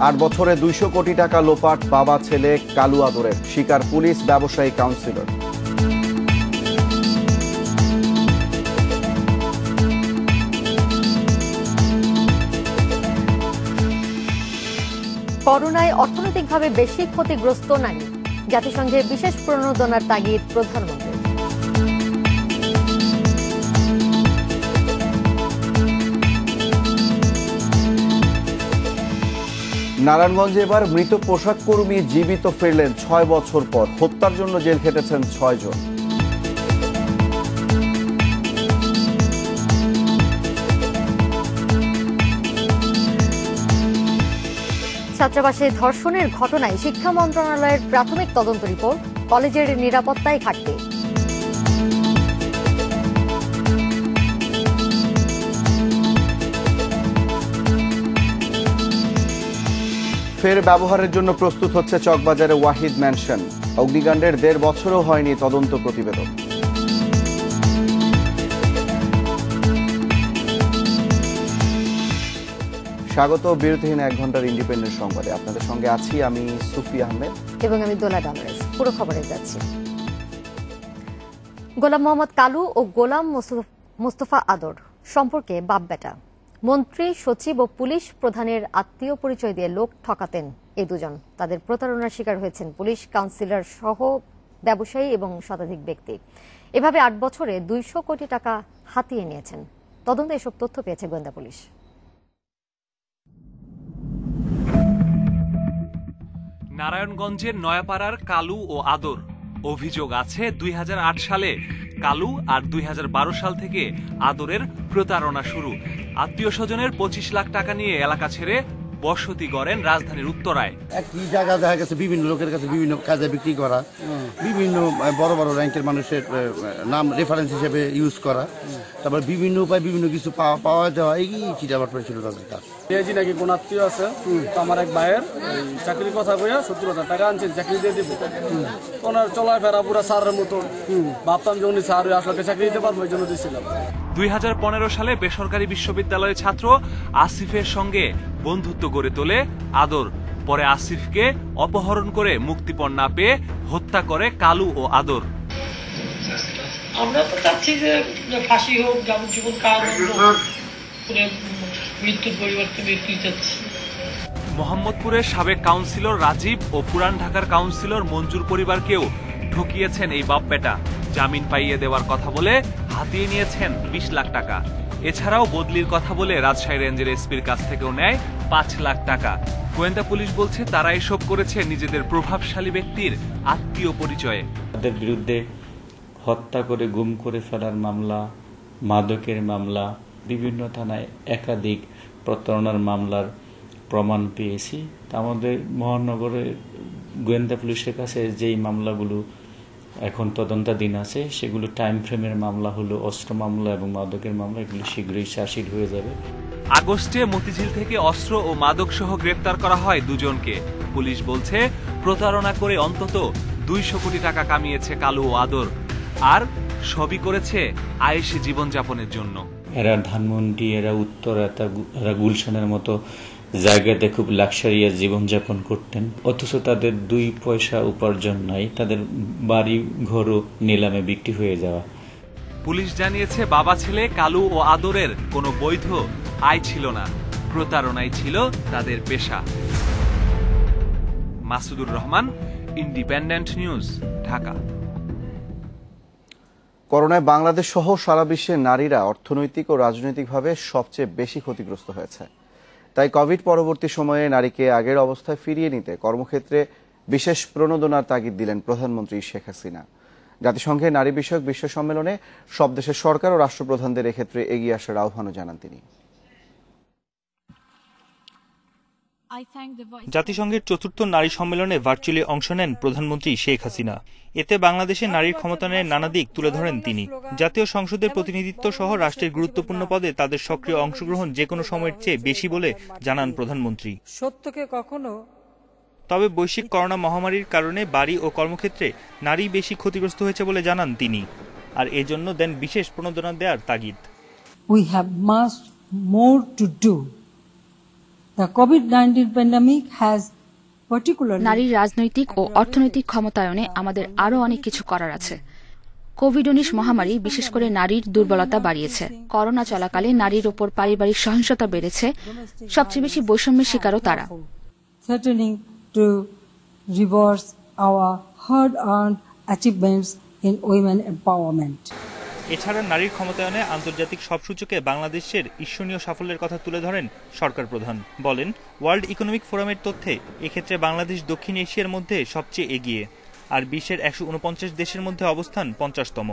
8 বছরে 200 কোটি টাকা লোপাট বাবা ছেলে কালু আদরের, শিকার পুলিশ ব্যবসায়ী কাউন্সিলর। করোনায় অর্থনৈতিকভাবে বেশি ক্ষতিগ্রস্ত নারী, জাতিসংঘের বিশেষ প্রণোদনার তাগিদ প্রধানমন্ত্রীর। নারায়ণগঞ্জে এবার মৃত পোশাক কর্মী জীবিত ফিরলেন 6 বছর পর। হত্যার জন্য জেল খেটেছেন 6 জন। ছাত্রাবাসে ধর্ষণের ঘটনায় শিক্ষা মন্ত্রণালয়ের প্রাথমিক তদন্ত রিপোর্ট, কলেজের নিরাপত্তায় ঘাটতি। ফের ব্যবহারের জন্য প্রস্তুত হচ্ছে চকবাজারে ওয়াহিদ ম্যানশন। অগ্নিকাণ্ডের 1.5 বছরও হয়নি তদন্ত প্রতিবেদন। স্বাগত বিরতিহীন 1 ঘন্টার ইন্ডিপেন্ডেন্ট সংবাদে। আপনাদের সঙ্গে আছি আমি সুফি আহমেদ এবং আমি দোলা ডালরেস। পুরো খবরে যাচ্ছি। গোলাম মোহাম্মদ কালু ও গোলাম মোস্তফা আদর সম্পর্কে বাপ বেটা। মন্ত্রী, সচিব ও পুলিশ প্রধানের আত্মীয় পরিচয় দিয়ে লোক ঠকাতেন এই দুজন। তাদের প্রতারণার শিকার হয়েছেন পুলিশ কাউন্সিলর সহ ব্যবসায়ী এবং শতাধিক ব্যক্তি। এভাবে 8 বছরে 200 কোটি টাকা হাতিয়ে নিয়েছেন। তদন্তে এসব তথ্য পেয়েছে গোয়েন্দা পুলিশ। নারায়ণগঞ্জের নয়াপাড়ার কালু ও আদর। অভিযোগ আছে 2008 সালে কালু আর 2012 সাল থেকে আদরের প্রতারণা শুরু। আত্মীয় স্বজনের 25 লাখ টাকা নিয়ে এলাকা ছেড়ে বসতি গড়েন রাজধানীর উত্তরায়। একই জায়গা দেখা গেছে বিভিন্ন লোকের কাছে বিভিন্ন কাজে বিক্রি করা, বিভিন্ন বড় বড় র্যাঙ্কের মানুষের নাম রেফারেন্স হিসেবে ইউজ করা, তারপর বিভিন্ন উপায় বিভিন্ন কিছু পাওয়া যাওয়া, এই চিটাবাট ছিল তাদের কাজ। পেয়েছি নাকি কোন আত্মীয় আছে, আমার এক ভাইয়ের চাকরির কথা বইয়া 70,000 টাকা আনছেন, চাকরি দিয়ে দিব। ওনার চলাফেরা পুরা স্যারের মতো, ভাবতাম যে উনি স্যার আসলে চাকরি দিতে পারবো, এই জন্য দিয়েছিলাম। 2015 সালে বেসরকারি বিশ্ববিদ্যালয়ের ছাত্র আসিফের সঙ্গে বন্ধুত্ব গড়ে তোলে আদর। পরে আসিফকে অপহরণ করে মুক্তিপণ না পেয়ে হত্যা করে কালু ও আদর। আমরা তো চাচ্ছি যে ফাঁসি হোক, যাবজ্জীবন কারাদণ্ড, মৃত্যুর পরিবর্তে মৃত্যু চাচ্ছি। মোহাম্মদপুরের সাবেক কাউন্সিলর রাজীব ও পুরান ঢাকার কাউন্সিলর মঞ্জুর পরিবারকেও ঠকিয়েছেন এই বাপ বেটা। জামিন পাইয়ে দেওয়ার কথা বলে হাতিয়ে নিয়েছেন 20 লাখ টাকা। এছাড়াও বদলির কথা বলে রাজশাহী রেঞ্জের এসপির কাছ থেকেও নেয় 5 লাখ টাকা। গোয়েন্দা পুলিশ বলছে তারা এসব করেছে নিজেদের প্রভাবশালী ব্যক্তির আত্মীয় পরিচয়ে। তাদের বিরুদ্ধে হত্যা করে গুম করে ফেলার মামলা, মাদকের মামলা, বিভিন্ন থানায় একাধিক প্রতারণার মামলার প্রমাণ পেয়েছি। আমাদের মহানগরের গোয়েন্দা পুলিশের কাছে যেই মামলাগুলো এখন তদন্তাধীন আছে সেগুলো টাইম ফ্রেমের মামলা হলো অস্ত্র মামলা এবং মাদকের মামলা, এগুলো শীঘ্রই চার্জশিট হয়ে যাবে। আগস্টে মতিঝিল থেকে অস্ত্র ও মাদক সহ গ্রেপ্তার করা হয় দুজনকে। পুলিশ বলছে প্রতারণা করে অন্তত 200 কোটি টাকা কামিয়েছে কালু ও আদর, আর সবই করেছে আয়েশি জীবনযাপনের জন্য। এরা ধানমন্ডি, এরা উত্তরা, এরা গুলশানের মতো জায়গাতে খুব লাক্সারিয়াস জীবনযাপন করতেন, অথচ তাদের 2 পয়সা উপার্জন নাই, তাদের বাড়ি ঘরও নিলামে বিক্রি হয়ে যাওয়া। পুলিশ জানিয়েছে বাবা ছেলে কালু ও আদরের কোনো বৈধ আয় ছিল না, প্রতারণাই ছিল তাদের পেশা। Masudur Rahman, independent news, Dhaka. করোনায় বাংলাদেশ সহ সারা বিশ্বের নারীরা অর্থনৈতিক ও রাজনৈতিকভাবে সবচেয়ে বেশি ক্ষতিগ্রস্ত হয়েছে। তাই কোভিড পরবর্তী সময়ে নারীকে আগের অবস্থায় ফিরিয়ে নিতে কর্মক্ষেত্রে বিশেষ প্রণোদনার তাগিদ দিলেন প্রধানমন্ত্রী শেখ হাসিনা। জাতিসংঘের নারী বিষয়ক বিশ্ব সম্মেলনে সব দেশের সরকার ও রাষ্ট্রপ্রধানদের এক্ষেত্রে এগিয়ে আসার আহ্বানও জানান তিনি। জাতিসংঘের ৪র্থ নারী সম্মেলনে ভার্চুয়ালি অংশ নেন প্রধানমন্ত্রী শেখ হাসিনা। এতে বাংলাদেশের নারীর ক্ষমতায়নের নানা দিক তুলে ধরেন তিনি। জাতীয় সংসদের প্রতিনিধিত্ব সহ রাষ্ট্রের গুরুত্বপূর্ণ পদে তাদের সক্রিয় অংশগ্রহণ যে কোনো সময়ের চেয়ে বেশি বলে জানান প্রধানমন্ত্রী। সত্যকে কখনো তবে বৈশ্বিক করোনা মহামারীর কারণে বাড়ি ও কর্মক্ষেত্রে নারী বেশি ক্ষতিগ্রস্ত হয়েছে বলে জানান তিনি, আর এজন্য দেন বিশেষ প্রণোদনা দেওয়ার তাগিদ। We have much more to do The COVID-19 pandemic has particularly নারীর রাজনৈতিক ও অর্থনৈতিক ক্ষমতায়নে আমাদের আরও অনেক কিছু করার আছে। কোভিড-19 মহামারী বিশেষ করে নারীর দুর্বলতা বাড়িয়েছে। করোনা চলাকালে নারীর ওপর পারিবারিক সহিংসতা বেড়েছে, সবচেয়ে বেশি বৈষম্যের শিকারও তারা। threatening to reverse our hard-earned achievements in women empowerment. এছাড়া নারীর ক্ষমতায়নে আন্তর্জাতিক সব সূচকে বাংলাদেশের ঈর্ষণীয় সাফল্যের কথা তুলে ধরেন সরকার প্রধান। বলেন, ওয়ার্ল্ড ইকোনমিক ফোরামের তথ্যে এক্ষেত্রে বাংলাদেশ দক্ষিণ এশিয়ার মধ্যে সবচেয়ে এগিয়ে, আর বিশ্বের 149 দেশের মধ্যে অবস্থান 50তম।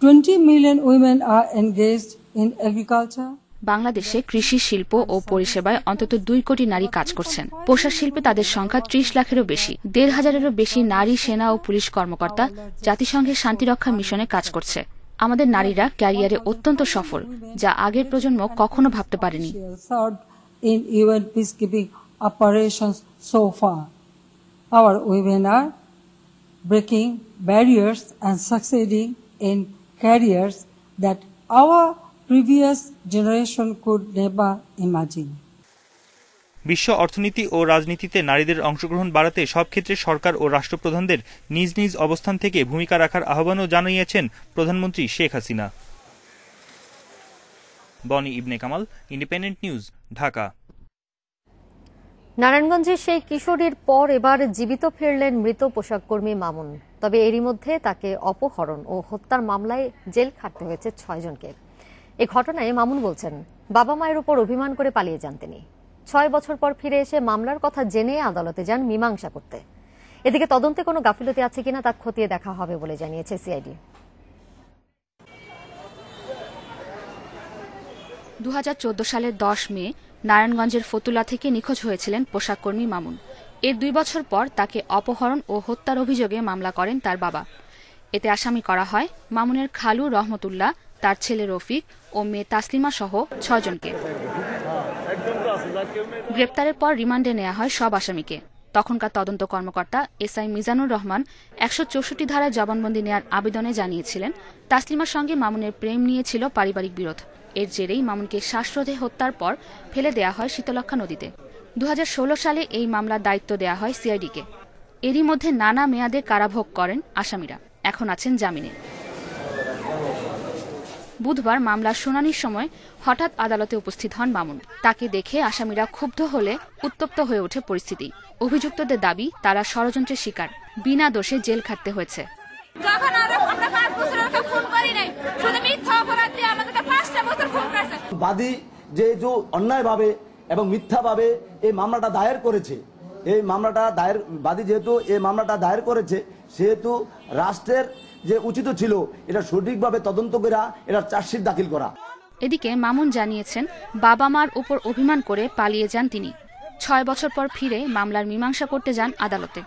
20 million women are engaged in agriculture. বাংলাদেশে কৃষি, শিল্প ও পরিষেবায় অন্তত 2 কোটি নারী কাজ করছেন। পোশাক শিল্পে তাদের সংখ্যা 30 লাখেরও বেশি। 1,500-এরও বেশি নারী সেনা ও পুলিশ কর্মকর্তা জাতিসংঘের শান্তিরক্ষা মিশনে কাজ করছে। আমাদের নারীরা ক্যারিয়ারে অত্যন্ত সফল, যা আগের প্রজন্ম কখনো ভাবতে পারেনি। In UN peacekeeping operations so far, our women are breaking barriers and succeeding in careers that our previous generation could never imagine. বিশ্ব অর্থনীতি ও রাজনীতিতে নারীদের অংশগ্রহণ বাড়াতে সব ক্ষেত্রে সরকার ও রাষ্ট্রপ্রধানদের নিজ নিজ অবস্থান থেকে ভূমিকা রাখার আহ্বানও জানিয়েছেন প্রধানমন্ত্রী শেখ হাসিনা। বনি ইবনে কামাল, ইন্ডিপেন্ডেন্ট নিউজ, ঢাকা। নারায়ণগঞ্জে সেই কিশোরীর পর এবার জীবিত ফিরলেন মৃত পোশাক কর্মী মামুন। তবে এরই মধ্যে তাকে অপহরণ ও হত্যার মামলায় জেল খাটতে হয়েছে 6 জনকে। এই ঘটনায় মামুন বলছেন, বাবা মায়ের উপর অভিমান করে পালিয়ে যান তিনি। 6 বছর পর ফিরে এসে মামলার কথা জেনে আদালতে যান মীমাংসা করতে। এদিকে তদন্তে কোনো গাফিলতি আছে কিনা তা খতিয়ে দেখা হবে বলে জানিয়েছে সিআইডি। 2014 সালের 10 মে নারায়ণগঞ্জের ফতুল্লা থেকে নিখোঁজ হয়েছিলেন পোশাক কর্মী মামুন। এর 2 বছর পর তাকে অপহরণ ও হত্যার অভিযোগে মামলা করেন তার বাবা। এতে আসামি করা হয় মামুনের খালু রহমতুল্লাহ, তার ছেলে রফিক ও মেয়ে তাসলিমা সহ 6 জনকে। গ্রেপ্তারের পর রিমান্ডে নেওয়া হয় সব আসামিকে। তখনকার তদন্ত কর্মকর্তা এসআই মিজানুর রহমান 164 ধারায় জবানবন্দি নেওয়ার আবেদনে জানিয়েছিলেন, তাসলিমার সঙ্গে মামুনের প্রেম নিয়ে ছিল পারিবারিক বিরোধ। এর জেরেই মামুনকে শ্বাসরোধে হত্যার পর ফেলে দেয়া হয় শীতলক্ষা নদীতে। 2016 সালে এই মামলার দায়িত্ব দেয়া হয় সিআইডিকে। এরই মধ্যে নানা মেয়াদে কারাভোগ করেন আসামিরা, এখন আছেন জামিনে। বুধবার মামলার শুনানির সময় হঠাৎ আদালতে উপস্থিত হন মামুন। তাকে দেখে আসামিরা ক্ষুব্ধ হলে উত্তপ্ত হয়ে ওঠে পরিস্থিতি। অভিযুক্তদের দাবি, তারা ষড়যন্ত্রের শিকার, বিনা দোষে জেল খাটতে হয়েছে। বাদী যে অন্যায়ভাবে এবং মিথ্যাভাবে এই মামলাটা দায়ের করেছে, এই মামলাটা দায়ের বাদী যেহেতু এই মামলাটা দায়ের করেছে, সেহেতু রাষ্ট্রের যে উচিত ছিল এটা সঠিকভাবে তদন্ত করে এটা চার্জশিট দাখিল করা। এদিকে মামুন জানিয়েছেন, বাবা মার উপর অভিমান করে পালিয়ে যান তিনি। 6 বছর পর ফিরে মামলার মীমাংসা করতে যান আদালতে।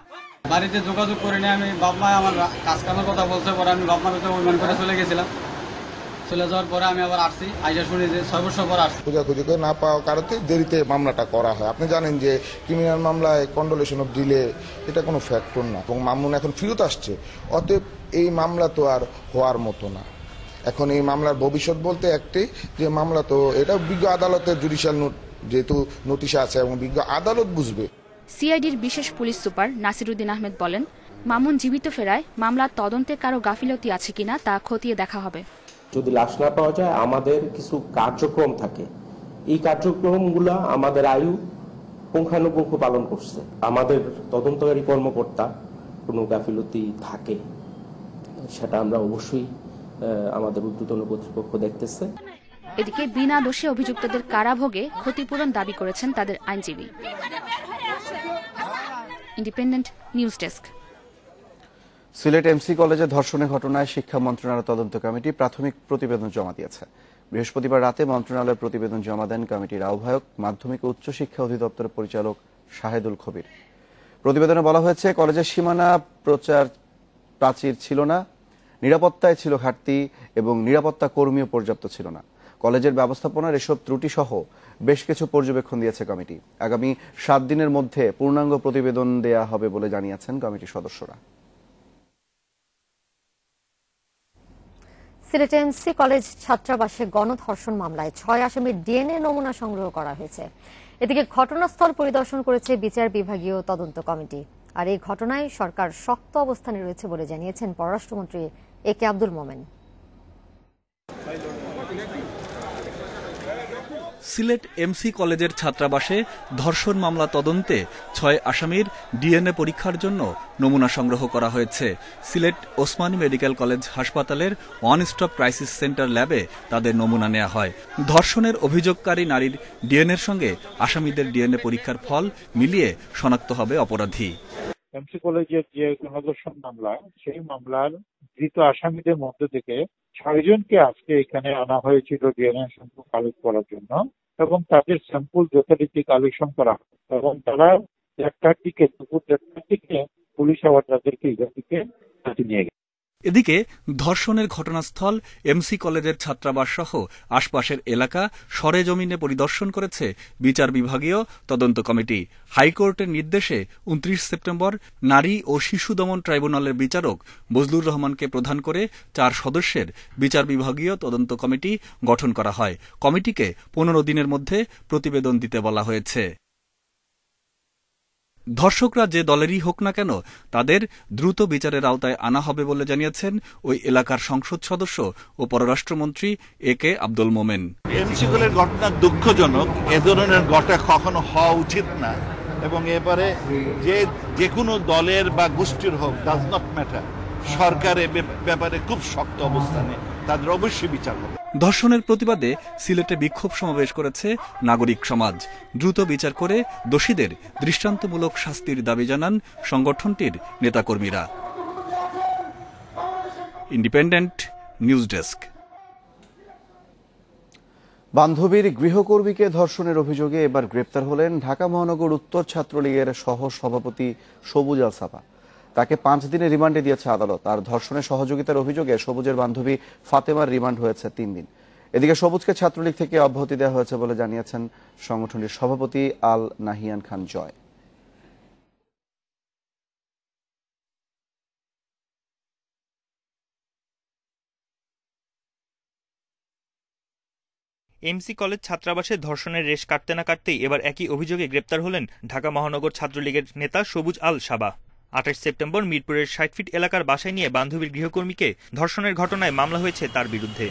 বাড়িতে যোগাযোগ করে নিয়ে আমি বাপ মা আমার কাজ কামের কথা বলতে পরে আমি বাপ মার কাছে অভিমান করে চলে গেছিলাম। চলে যাওয়ার পরে আমি আবার আসছি, আইসা শুনি যে 6 বছর পর আসছি। খোঁজাখুঁজি করে না পাওয়ার কারণে দেরিতে মামলাটা করা হয়। আপনি জানেন যে ক্রিমিনাল মামলায় কন্ডোলেশন অফ ডিলে এটা কোনো ফ্যাক্টর না, এবং মামুন এখন ফেরত আসছে। অতএব এই মামলা তো আর হওয়ার মতো না। এখন এই মামলার ভবিষ্যৎ বলতে একটি যে মামলা তো এটা বিজ্ঞ আদালতের জুডিশিয়াল যেহেতু নোটিশে আছে এবং বিজ্ঞ আদালত বুঝবে। সিআইডির বিশেষ পুলিশ সুপার নাসিরউদ্দিন আহমেদ বলেন, মামুন জীবিত ফেরায় মামলার তদন্তে কারো গাফিলতি আছে কিনা তা খতিয়ে দেখা হবে। যদি লাশ না পাওয়া যায়, আমাদের কিছু কার্যক্রম থাকে, এই কার্যক্রমগুলো আমাদের আয়ু পুঙ্খানুপুঙ্খ পালন করছে। আমাদের তদন্তকারী কর্মকর্তা কোনো গাফিলতি থাকে সেটা আমরা অবশ্যই আমাদের ঊর্ধ্বতন কর্তৃপক্ষ দেখতেছে। এদিকে বিনা দোষে অভিযুক্তদের কারাভোগে ক্ষতিপূরণ দাবি করেছেন তাদের আইনজীবী। Independent news desk. Sylhet MC কলেজে ধর্ষণের ঘটনায় শিক্ষা মন্ত্রণালয় তদন্ত কমিটি প্রাথমিক প্রতিবেদন জমা দিয়েছে। বৃহস্পতিবার রাতে মন্ত্রণালয়ের প্রতিবেদন জমা দেন কমিটির আহ্বায়ক, মাধ্যমিক ও উচ্চশিক্ষা অধিদপ্তরের পরিচালক শাহেদুল খবির। প্রতিবেদনে বলা হয়েছে, কলেজের সীমানা প্রচার প্রাচীর ছিল না, নিরাপত্তায় ছিল ঘাটতি এবং নিরাপত্তা কর্মীও পর্যাপ্ত ছিল না। কলেজের ব্যবস্থাপনার এসব ত্রুটি সহ বেশ কিছু পর্যবেক্ষণ দিয়েছে কমিটি। আগামী 7 দিনের মধ্যে পূর্ণাঙ্গ প্রতিবেদন দেয়া হবে বলে জানিয়েছেন কমিটির সদস্যরা। সিলেট এমসি কলেজ ছাত্রাবাসে গণধর্ষণ মামলায় 6 আসামির ডিএনএ নমুনা সংগ্রহ করা হয়েছে। এদিকে ঘটনাস্থল পরিদর্শন করেছে বিচার বিভাগীয় তদন্ত কমিটি। আর এই ঘটনায় সরকার শক্ত অবস্থানে রয়েছে বলে জানিয়েছেন পররাষ্ট্রমন্ত্রী একে আব্দুল মোমেন। সিলেট এমসি কলেজের ছাত্রাবাসে ধর্ষণ মামলা তদন্তে 6 আসামির ডিএনএ পরীক্ষার জন্য নমুনা সংগ্রহ করা হয়েছে। সিলেট ওসমানী মেডিকেল কলেজ হাসপাতালের ওয়ান স্টপ ক্রাইসিস সেন্টার ল্যাবে তাদের নমুনা নেওয়া হয়। ধর্ষণের অভিযোগকারী নারীর ডিএনএর সঙ্গে আসামিদের ডিএনএ পরীক্ষার ফল মিলিয়ে শনাক্ত হবে অপরাধী। এমসি কলেজের যে গণধর্ষণ মামলা, সেই মামলার ধৃত আসামিদের মধ্য থেকে 6 জনকে আজকে এখানে আনা হয়েছিল ডিএনএ স্যাম্পল কালেক্ট করার জন্য, এবং তাদের স্যাম্পল যথারীতি কালেকশন করা হয় এবং তারা দুপুর 1টার দিকে পুলিশ আবার তাদেরকে ইজাতিকে নিয়ে গেছে। এদিকে ধর্ষণের ঘটনাস্থল এমসি কলেজের ছাত্রাবাস সহ আশপাশের এলাকা সরেজমিনে পরিদর্শন করেছে বিচার বিভাগীয় তদন্ত কমিটি। হাইকোর্টের নির্দেশে 29 সেপ্টেম্বর নারী ও শিশু দমন ট্রাইব্যুনালের বিচারক বজলুর রহমানকে প্রধান করে 4 সদস্যের বিচার বিভাগীয় তদন্ত কমিটি গঠন করা হয়। কমিটিকে 15 দিনের মধ্যে প্রতিবেদন দিতে বলা হয়েছে। ধর্ষকরা যে দলেরই হোক না কেন তাদের দ্রুত বিচারের আওতায় আনা হবে বলে জানিয়েছেন ওই এলাকার সংসদ সদস্য ও পররাষ্ট্রমন্ত্রী একে আব্দুল মোমেন। এমসি কলেজের ঘটনা দুঃখজনক, এ ধরনের ঘটনা কখনো হওয়া উচিত না, এবং এবারে যে কোনো দলের বা গোষ্ঠীর হোক, ডাজ নট ম্যাটার, সরকার এ ব্যাপারে খুব শক্ত অবস্থানে, তাদের অবশ্যই বিচার হবে। ধর্ষণের প্রতিবাদে সিলেটে বিক্ষোভ সমাবেশ করেছে নাগরিক সমাজ। দ্রুত বিচার করে দোষীদের দৃষ্টান্তমূলক শাস্তির দাবি জানান সংগঠনটির নেতাকর্মীরা। Independent news desk. বান্ধবীর গৃহকর্মীকে ধর্ষণের অভিযোগে এবার গ্রেপ্তার হলেন ঢাকা মহানগর উত্তর ছাত্রলীগের সহ সভাপতি সবুজ আল সাবা। তাকে 5 দিনের রিমান্ডে দিয়েছে আদালত। আর ধর্ষণের সহযোগিতার অভিযোগে সবুজের বান্ধবী ফাতেমার রিমান্ড হয়েছে 3 দিন। এদিকে সবুজকে ছাত্রলীগ থেকে অব্যাহতি দেওয়া হয়েছে বলে জানিয়েছেন সংগঠনটির সভাপতি আল নাহিয়ান খান জয়। এমসি কলেজ ছাত্রাবাসে ধর্ষণের রেশ কাটতে না কাটতেই এবার একই অভিযোগে গ্রেপ্তার হলেন ঢাকা মহানগর ছাত্রলীগের নেতা সবুজ আল সাবা। 28 সেপ্টেম্বর মিরপুরের 60 ফিট এলাকার বাসায় নিয়ে বান্ধবীর গৃহকর্মীকে ধর্ষণের ঘটনায় মামলা হয়েছে তার বিরুদ্ধে।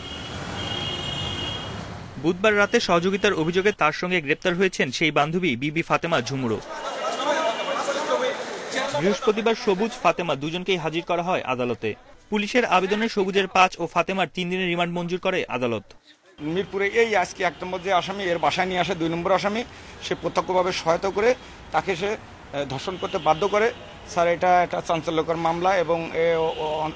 বুধবার রাতে সহযোগিতার অভিযোগে তার সঙ্গে গ্রেপ্তার হয়েছেন সেই বান্ধবী বিবি ফাতেমা ঝুমুরো। বৃহস্পতিবার সবুজ ফাতেমা দুজনকেই হাজির করা হয় আদালতে। পুলিশের আবেদনে সবুজের 5 ও ফাতেমার 3 দিনের রিমান্ড মঞ্জুর করে আদালত। মিরপুরে এই আজকে 1 নম্বর যে আসামি, এর বাসায় নিয়ে আসে 2 নম্বর আসামি, সে প্রত্যক্ষভাবে সহায়তা করে তাকে সে ধর্ষণ করতে বাধ্য করে। স্যার, এটা একটা চাঞ্চল্যকর মামলা এবং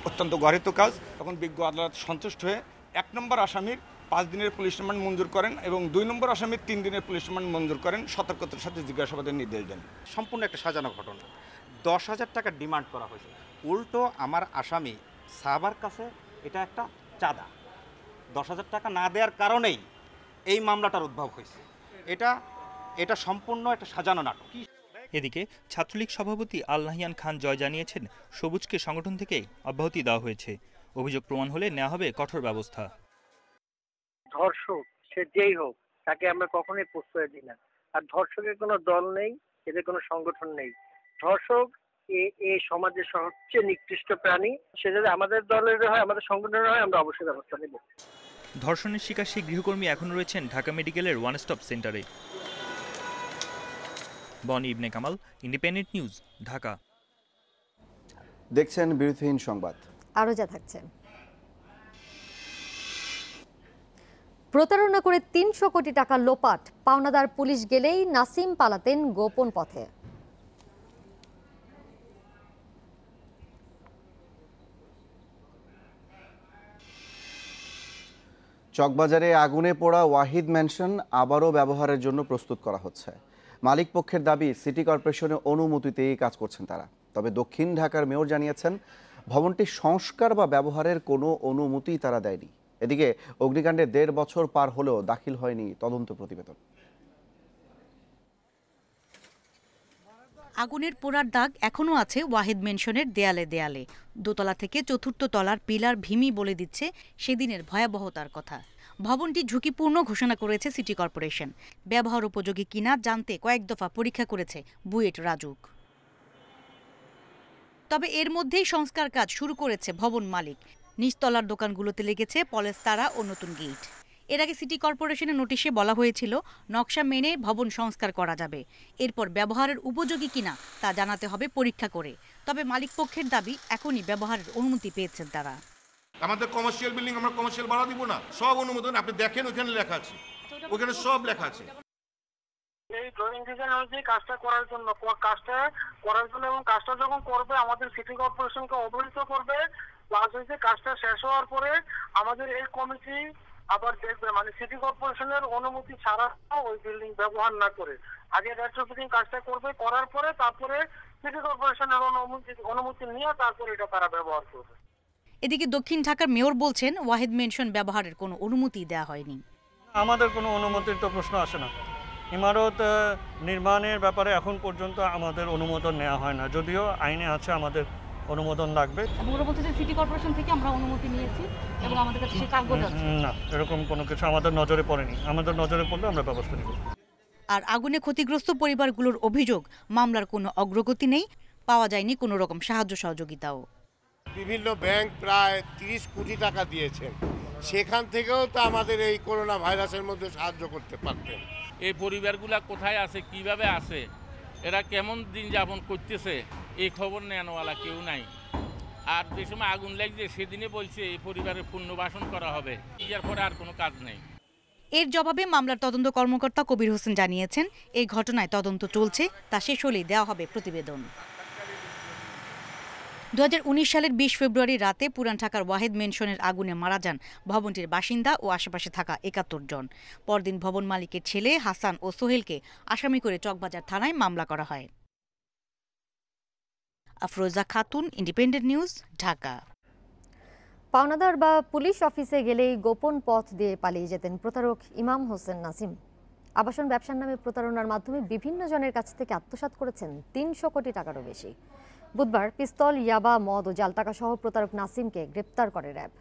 অত্যন্ত গর্হিত কাজ। তখন বিজ্ঞ আদালত সন্তুষ্ট হয়ে 1 নম্বর আসামির 5 দিনের পুলিশ রিমান্ড মঞ্জুর করেন এবং 2 নম্বর আসামির 3 দিনের পুলিশ রিমান্ড মঞ্জুর করেন, সতর্কতার সাথে জিজ্ঞাসাবাদের নির্দেশ দেন। সম্পূর্ণ একটা সাজানো ঘটনা। 10,000 টাকা ডিমান্ড করা হয়েছে, উল্টো আমার আসামি সাহাবার কাছে এটা একটা চাঁদা। 10,000 টাকা না দেওয়ার কারণেই এই মামলাটার উদ্ভব হয়েছে। এটা সম্পূর্ণ একটা সাজানো নাটক। এদিকে ছাত্রলীগ সভাপতি আল নাহিয়ান খান জয় জানিয়েছেন সবুজকে সংগঠন থেকে অব্যাহতি দেওয়া হয়েছে। অভিযোগ প্রমাণ হলে নেওয়া হবে কঠোর ব্যবস্থা। ধর্ষক সে যেই হোক, তাকে আমরা কখনোই প্রশ্রয় দিই না। আর ধর্ষকের কোনো দল নেই, এদের কোনো সংগঠন নেই। ধর্ষক এই সমাজের সবচেয়ে নিকৃষ্ট প্রাণী। সে যদি আমাদের দলের হয়, আমাদের সংগঠনের হয়, আমরা অবশ্যই ব্যবস্থা নেব। ধর্ষণের শিকার সেই গৃহকর্মী এখন রয়েছেন ঢাকা মেডিকেলের ওয়ান স্টপ সেন্টারে। বনি ইবনে কামাল, ইন্ডিপেন্ডেন্ট নিউজ, ঢাকা। দেখছেন বিরতিহীন সংবাদ। আরো যা থাকছে। প্রতারণা করে 300 কোটি টাকা লোপাট, পাওনাদার পুলিশ গেলেই নাসিম পালাতেন গোপন পথে। চকবাজারে আগুনে পোড়া ওয়াহিদ ম্যানশন আবারও ব্যবহারের জন্য প্রস্তুত করা হচ্ছে। মালিক পক্ষের দাবি, সিটি কর্পোরেশনের অনুমতিতেই কাজ করছেন তারা। তবে দক্ষিণ ঢাকার মেয়র জানিয়েছেন ভবনটি সংস্কার বা ব্যবহারের কোনো অনুমতি তারা দেয়নি। এদিকে অগ্নিকাণ্ডে 1.5 বছর পার হলেও দাখিল হয়নি তদন্ত প্রতিবেদন। আগুনের পোড়ার দাগ এখনও আছে ওয়াহিদ মেনশনের দেয়ালে দেয়ালে। দোতলা থেকে চতুর্থ তলার পিলার ভীমি বলে দিচ্ছে সেদিনের ভয়াবহতার কথা। ভবনটি ঝুঁকিপূর্ণ ঘোষণা করেছে সিটি কর্পোরেশন। ব্যবহার উপযোগী কিনা জানতে কয়েক দফা পরীক্ষা করেছে বুয়েট রাজুক। তবে এর মধ্যেই সংস্কার কাজ শুরু করেছে ভবন মালিক। নিচতলার দোকানগুলোতে লেগেছে পলেস্তারা ও নতুন গেট। এর আগে সিটি কর্পোরেশনের নোটিশে বলা হয়েছিল নকশা মেনে ভবন সংস্কার করা যাবে, এরপর ব্যবহারের উপযোগী কিনা তা জানাতে হবে পরীক্ষা করে। তবে মালিক পক্ষের দাবি এখনই ব্যবহারের অনুমতি পেয়েছেন তারা। আমাদের কমার্শিয়াল বিল্ডিং আমরা কমার্শিয়াল ভাড়া দিব না, সব অনুমোদন আপনি দেখেন ওখানে লেখা আছে, ওখানে সব লেখা আছে। এই ড্রয়িং ডিজাইন অনুযায়ী কাজটা করার জন্য এবং কাজটা যখন করবে আমাদের সিটি কর্পোরেশনকে অবহিত করবে। প্লাস হচ্ছে কাজটা শেষ হওয়ার পরে আমাদের এই কমিটি আবার দেখবে, মানে সিটি কর্পোরেশনের অনুমতি ছাড়া ওই বিল্ডিং ব্যবহার না করে আগে রেট্রোফিটিং কাজটা করবে, করার পরে তারপরে সিটি কর্পোরেশনের অনুমতি নিয়ে তারপরে এটা তারা ব্যবহার করবে। এদিকে দক্ষিণ ঢাকার মেয়র বলছেন ওয়াহিদ মেনশন ব্যবহারের কোনো অনুমতি দেওয়া হয়নি। আমাদের কোনো অনুমতির তো প্রশ্ন আসে না। ইমারত নির্মাণের ব্যাপারে এখন পর্যন্ত আমাদের অনুমোদন নেওয়া হয় না, যদিও আইনে আছে আমাদের অনুমোদন লাগবে। সিটি কর্পোরেশন থেকে আমরা অনুমতি নিয়েছি এবং আমাদের কাছে কাগজ আছে। না, এরকম কোনো কিছু আমাদের নজরে পড়েনি। আমাদের নজরে পড়লে আমরা ব্যবস্থা নেব। আর আগুনে ক্ষতিগ্রস্ত পরিবারগুলোর অভিযোগ মামলার কোনো অগ্রগতি নেই, পাওয়া যায়নি কোনো রকম সাহায্য সহযোগিতাও। বিভিন্ন ব্যাংক প্রায় 30 কোটি টাকা দিয়েছেন, সেখান থেকেও তো আমাদের এই করোনা ভাইরাসের মধ্যে সাহায্য করতে পারতেন। এই পরিবারগুলা কোথায় আছে, কিভাবে আছে, এরা কেমন দিন যাপন করতেছে এই খবর নেওয়ালা কেউ নাই। আর যে সময় আগুন লাগছে সেদিনে বলছে এই পরিবারের পুনর্বাসন করা হবে, এর পরে আর কোনো কাজ নেই। এর জবাবে মামলার তদন্ত কর্মকর্তা কবির হোসেন জানিয়েছেন এই ঘটনায় তদন্ত চলছে, তা শেষ হলেই দেওয়া হবে প্রতিবেদন। 2019 সালের 20 ফেব্রুয়ারি রাতে পুরান ঢাকার ওয়াহিদ মেনশনের আগুনে মারা যান ভবনটির বাসিন্দা ও আশেপাশে থাকা 71 জন। পরদিন ভবন মালিকের ছেলে হাসান ও সোহেলকে আসামি করে চকবাজার থানায় মামলা করা হয়। Afroza Khatun, independent news, Dhaka. পাওনাদার বা পুলিশ অফিসে গেলেই গোপন পথ দিয়ে পালিয়ে যেতেন প্রতারক ইমাম হোসেন নাসিম। আবাসন ব্যবসার নামে প্রতারণার মাধ্যমে বিভিন্ন জনের কাছ থেকে আত্মসাৎ করেছেন 300 কোটি টাকারও বেশি। বুধবার পিস্তল, ইয়াবা, মদ ও জাল টাকা সহ প্রতারক নাসিমকে গ্রেপ্তার করে র্যাব।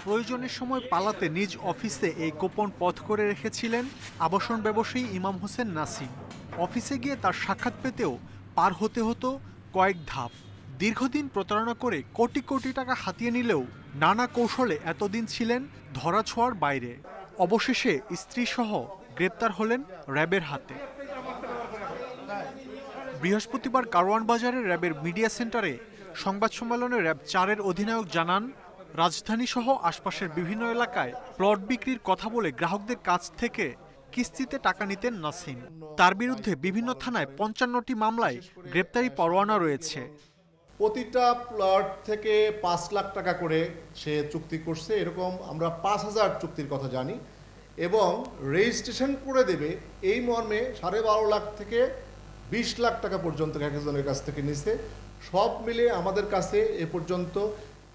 প্রয়োজনের সময় পালাতে নিজ অফিসে এই গোপন পথ করে রেখেছিলেন আবাসন ব্যবসায়ী ইমাম হোসেন নাসিম। অফিসে গিয়ে তার সাক্ষাৎ পেতেও পার হতে হতো কয়েক ধাপ। দীর্ঘদিন প্রতারণা করে কোটি কোটি টাকা হাতিয়ে নিলেও নানা কৌশলে এতদিন ছিলেন ধরাছোঁয়ার বাইরে। অবশেষে স্ত্রীসহ গ্রেপ্তার হলেন র্যাবের হাতে। বৃহস্পতিবার কারওয়ান বাজারের র্যাবের মিডিয়া সেন্টারে সংবাদ সম্মেলনে র্যাব 4-এর অধিনায়ক জানান, রাজধানী সহ আশপাশের বিভিন্ন এলাকায় প্লট বিক্রির কথা বলে গ্রাহকদের কাছ থেকে কিস্তিতে টাকা নিতেন নাসিম। তার বিরুদ্ধে বিভিন্ন থানায় 55টি মামলায় গ্রেপ্তারি পরোয়ানা রয়েছে। প্রতিটা প্লট থেকে 5 লাখ টাকা করে সে চুক্তি করছে, এরকম আমরা 5000 চুক্তির কথা জানি, এবং রেজিস্ট্রেশন করে দেবে এই মর্মে 12.5 লাখ থেকে 20 লাখ টাকা পর্যন্ত একজনের কাছ থেকে নিছে। সব মিলে আমাদের কাছে এ পর্যন্ত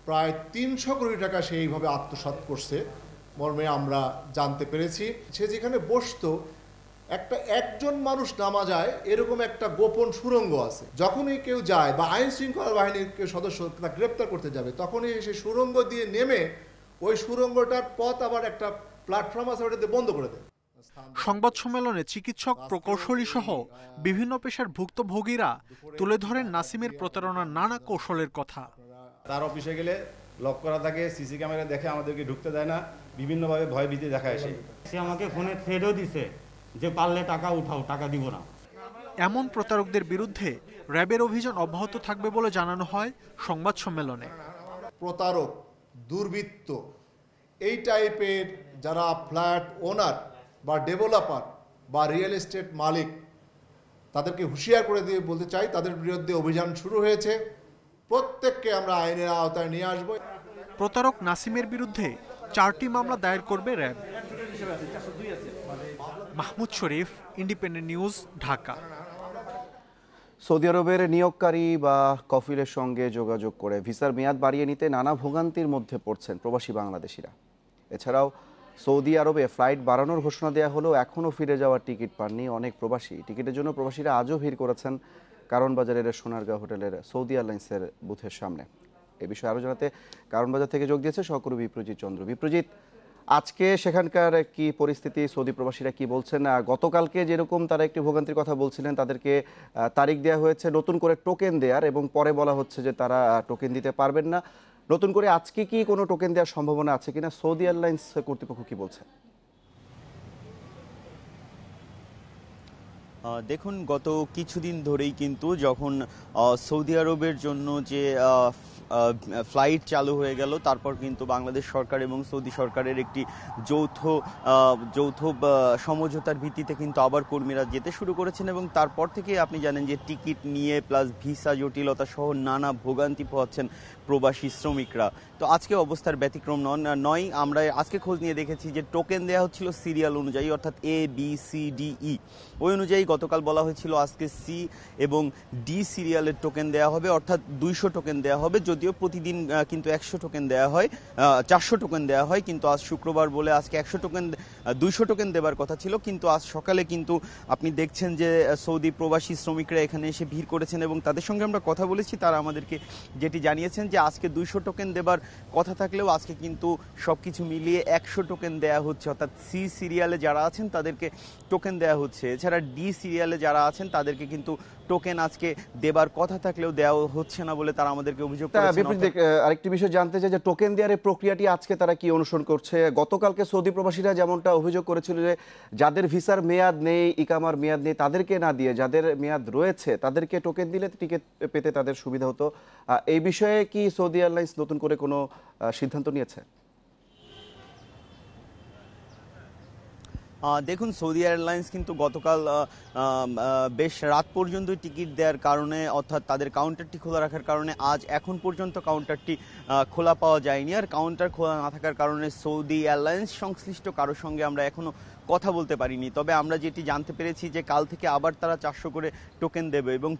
প্রায় 300 কোটি টাকা সে এইভাবে আত্মসাৎ করছে মর্মে আমরা জানতে পেরেছি। সে যেখানে বসতো একজন মানুষ নামা যায় এরকম একটা গোপন সুড়ঙ্গ আছে। যখনই কেউ যায় বা আইন শৃঙ্খলা বাহিনীর কেউ সদস্য তা গ্রেপ্তার করতে যাবে, তখনই সে সুড়ঙ্গ দিয়ে নেমে ওই সুড়ঙ্গটার পথ আবার একটা প্ল্যাটফর্ম আছে, ওটাতে বন্ধ করে দেয়। সংবাদ সম্মেলনে চিকিৎসক, প্রকৌশলী সহ বিভিন্ন পেশার ভুক্তভোগীরা তুলে ধরেন নাসিমের প্রতারণার নানা কৌশলের কথা। তার অফিসে গেলে লক করা থাকে, সিসি ক্যামেরা দেখে আমাদেরকে ঢুকতে দেয় না, বিভিন্নভাবে ভয় ভীতি দেখায়। সে আমাকে ফোনে থ্রেটও দিছে যে পারলে টাকা উঠাও, টাকা দিব না। এমন প্রতারকদের বিরুদ্ধে র্যাবের অভিযান অব্যাহত থাকবে বলে জানানো হয় সংবাদ সম্মেলনে। প্রতারক, দুর্বৃত্ত, এই টাইপের যারা ফ্ল্যাট ওনার বা ডেভেলপার বা রিয়েল এস্টেট মালিক, তাদেরকে হুঁশিয়ার করে দিয়ে বলতে চাই, তাদের বিরুদ্ধে অভিযান শুরু হয়েছে। প্রত্যেককে আমরা আইনের আওতায় নিয়ে আসব। প্রতারক নাসিমের বিরুদ্ধে 4টি মামলা দায়ের করবে র্যাব। মাহমুদ শরীফ, ইন্ডিপেন্ডেন্ট নিউজ, ঢাকা। সৌদি আরবের নিয়োগকারী বা কফিলের সঙ্গে যোগাযোগ করে ভিসার মেয়াদ বাড়িয়ে নিতে নানা ভোগান্তির মধ্যে পড়ছেন প্রবাসী বাংলাদেশিরা। এছাড়াও সৌদি আরবে ফ্লাইট বাড়ানোর ঘোষণা দেওয়া হলেও এখনও ফিরে যাওয়ার টিকিট পাননি অনেক প্রবাসী। টিকিটের জন্য প্রবাসীরা আজও ভিড় করেছেন কারণ বাজারের সোনারগাঁও হোটেলের সৌদি এয়ারলাইন্সের বুথের সামনে। এ বিষয়ে আরও জানাতে কারণ বাজার থেকে যোগ দিয়েছে সহকর্মী বিপ্রজিৎ চন্দ্র। বিপ্রজিৎ, আজকে সেখানকার কি পরিস্থিতি, সৌদি প্রবাসীরা কি বলছেন? গতকালকে যেরকম তারা একটি ভোগান্তির কথা বলছিলেন, তাদেরকে তারিখ দেওয়া হয়েছে নতুন করে টোকেন দেওয়ার, এবং পরে বলা হচ্ছে যে তারা টোকেন দিতে পারবেন না। নতুন করে আজকে কি কোনো টোকেন দেওয়ার সম্ভাবনা আছে কিনা, সৌদি এয়ারলাইন্স কর্তৃপক্ষ কি বলছে? দেখুন, গত কিছুদিন ধরেই কিন্তু যখন সৌদি আরবের জন্য যে ফ্লাইট চালু হয়ে গেল, তারপর কিন্তু বাংলাদেশ সরকার এবং সৌদি সরকারের একটি যৌথ সমঝোতার ভিত্তিতে কিন্তু আবার কর্মীরা যেতে শুরু করেছেন, এবং তারপর থেকে আপনি জানেন যে টিকিট নিয়ে প্লাস ভিসা জটিলতা সহ নানা ভোগান্তি পোহাচ্ছেন প্রবাসী শ্রমিকরা। তো আজকে অবস্থার ব্যতিক্রম নয়। আমরা আজকে খোঁজ নিয়ে দেখেছি যে টোকেন দেওয়া হচ্ছিল সিরিয়াল অনুযায়ী, অর্থাৎ ABCDE। ওই অনুযায়ী গতকাল বলা হয়েছিল আজকে সি এবং ডি সিরিয়ালের টোকেন দেওয়া হবে, অর্থাৎ 200 টোকেন দেওয়া হবে। যদিও প্রতিদিন কিন্তু 100 টোকেন দেওয়া হয়, 400 টোকেন দেওয়া হয়, কিন্তু আজ শুক্রবার বলে আজকে 200 টোকেন দেওয়ার কথা ছিল। কিন্তু আজ সকালে কিন্তু আপনি দেখছেন যে সৌদি প্রবাসী শ্রমিকরা এখানে এসে ভিড় করেছেন, এবং তাদের সঙ্গে আমরা কথা বলেছি। তারা আমাদেরকে যেটি জানিয়েছেন যে আজকে 200 টোকেন দেবার কথা থাকলেও আজকে কিন্তু সবকিছু মিলিয়ে 100 টোকেন দেওয়া হচ্ছে, অর্থাৎ সি সিরিয়ালে যারা আছেন তাদেরকে টোকেন দেওয়া হচ্ছে। এছাড়া ডি সিরিয়ালে যারা আছেন তাদেরকে কিন্তু টোকেন আজকে দেবার কথা থাকলেও দেওয়া হচ্ছে না বলে তারা আমাদেরকে অভিযোগ করেছেন। আরেকটি বিষয় জানতে চাই যে টোকেন দেওয়ার এই প্রক্রিয়াটি আজকে তারা কি অনুসরণ করছে? গতকালকে সৌদি প্রবাসীরা যেমনটা অভিযোগ করেছিল যে যাদের ভিসার মেয়াদ নেই, ইকামার মেয়াদ নেই, তাদেরকে না দিয়ে যাদের মেয়াদ রয়েছে তাদেরকে টোকেন দিলে টিকিট পেতে তাদের সুবিধা হতো। এই বিষয়ে কি সৌদি এয়ারলাইন্স নতুন করে কোনো সিদ্ধান্ত নিয়েছে? দেখুন, সৌদি এয়ারলাইন্স কিন্তু গতকাল বেশ রাত পর্যন্ত টিকিট দেওয়ার কারণে, অর্থাৎ তাদের কাউন্টারটি খোলা রাখার কারণে আজ এখন পর্যন্ত কাউন্টারটি খোলা পাওয়া যায়নি। আর কাউন্টার খোলা না থাকার কারণে সৌদি এয়ারলাইন্স সংশ্লিষ্ট কারোর সঙ্গে আমরা এখনো কথা বলতে পারিনি। তবে আমরা যেটি জানতে পেরেছি যে কাল থেকে আবার তারা 400 করে টোকেন দেবে, এবং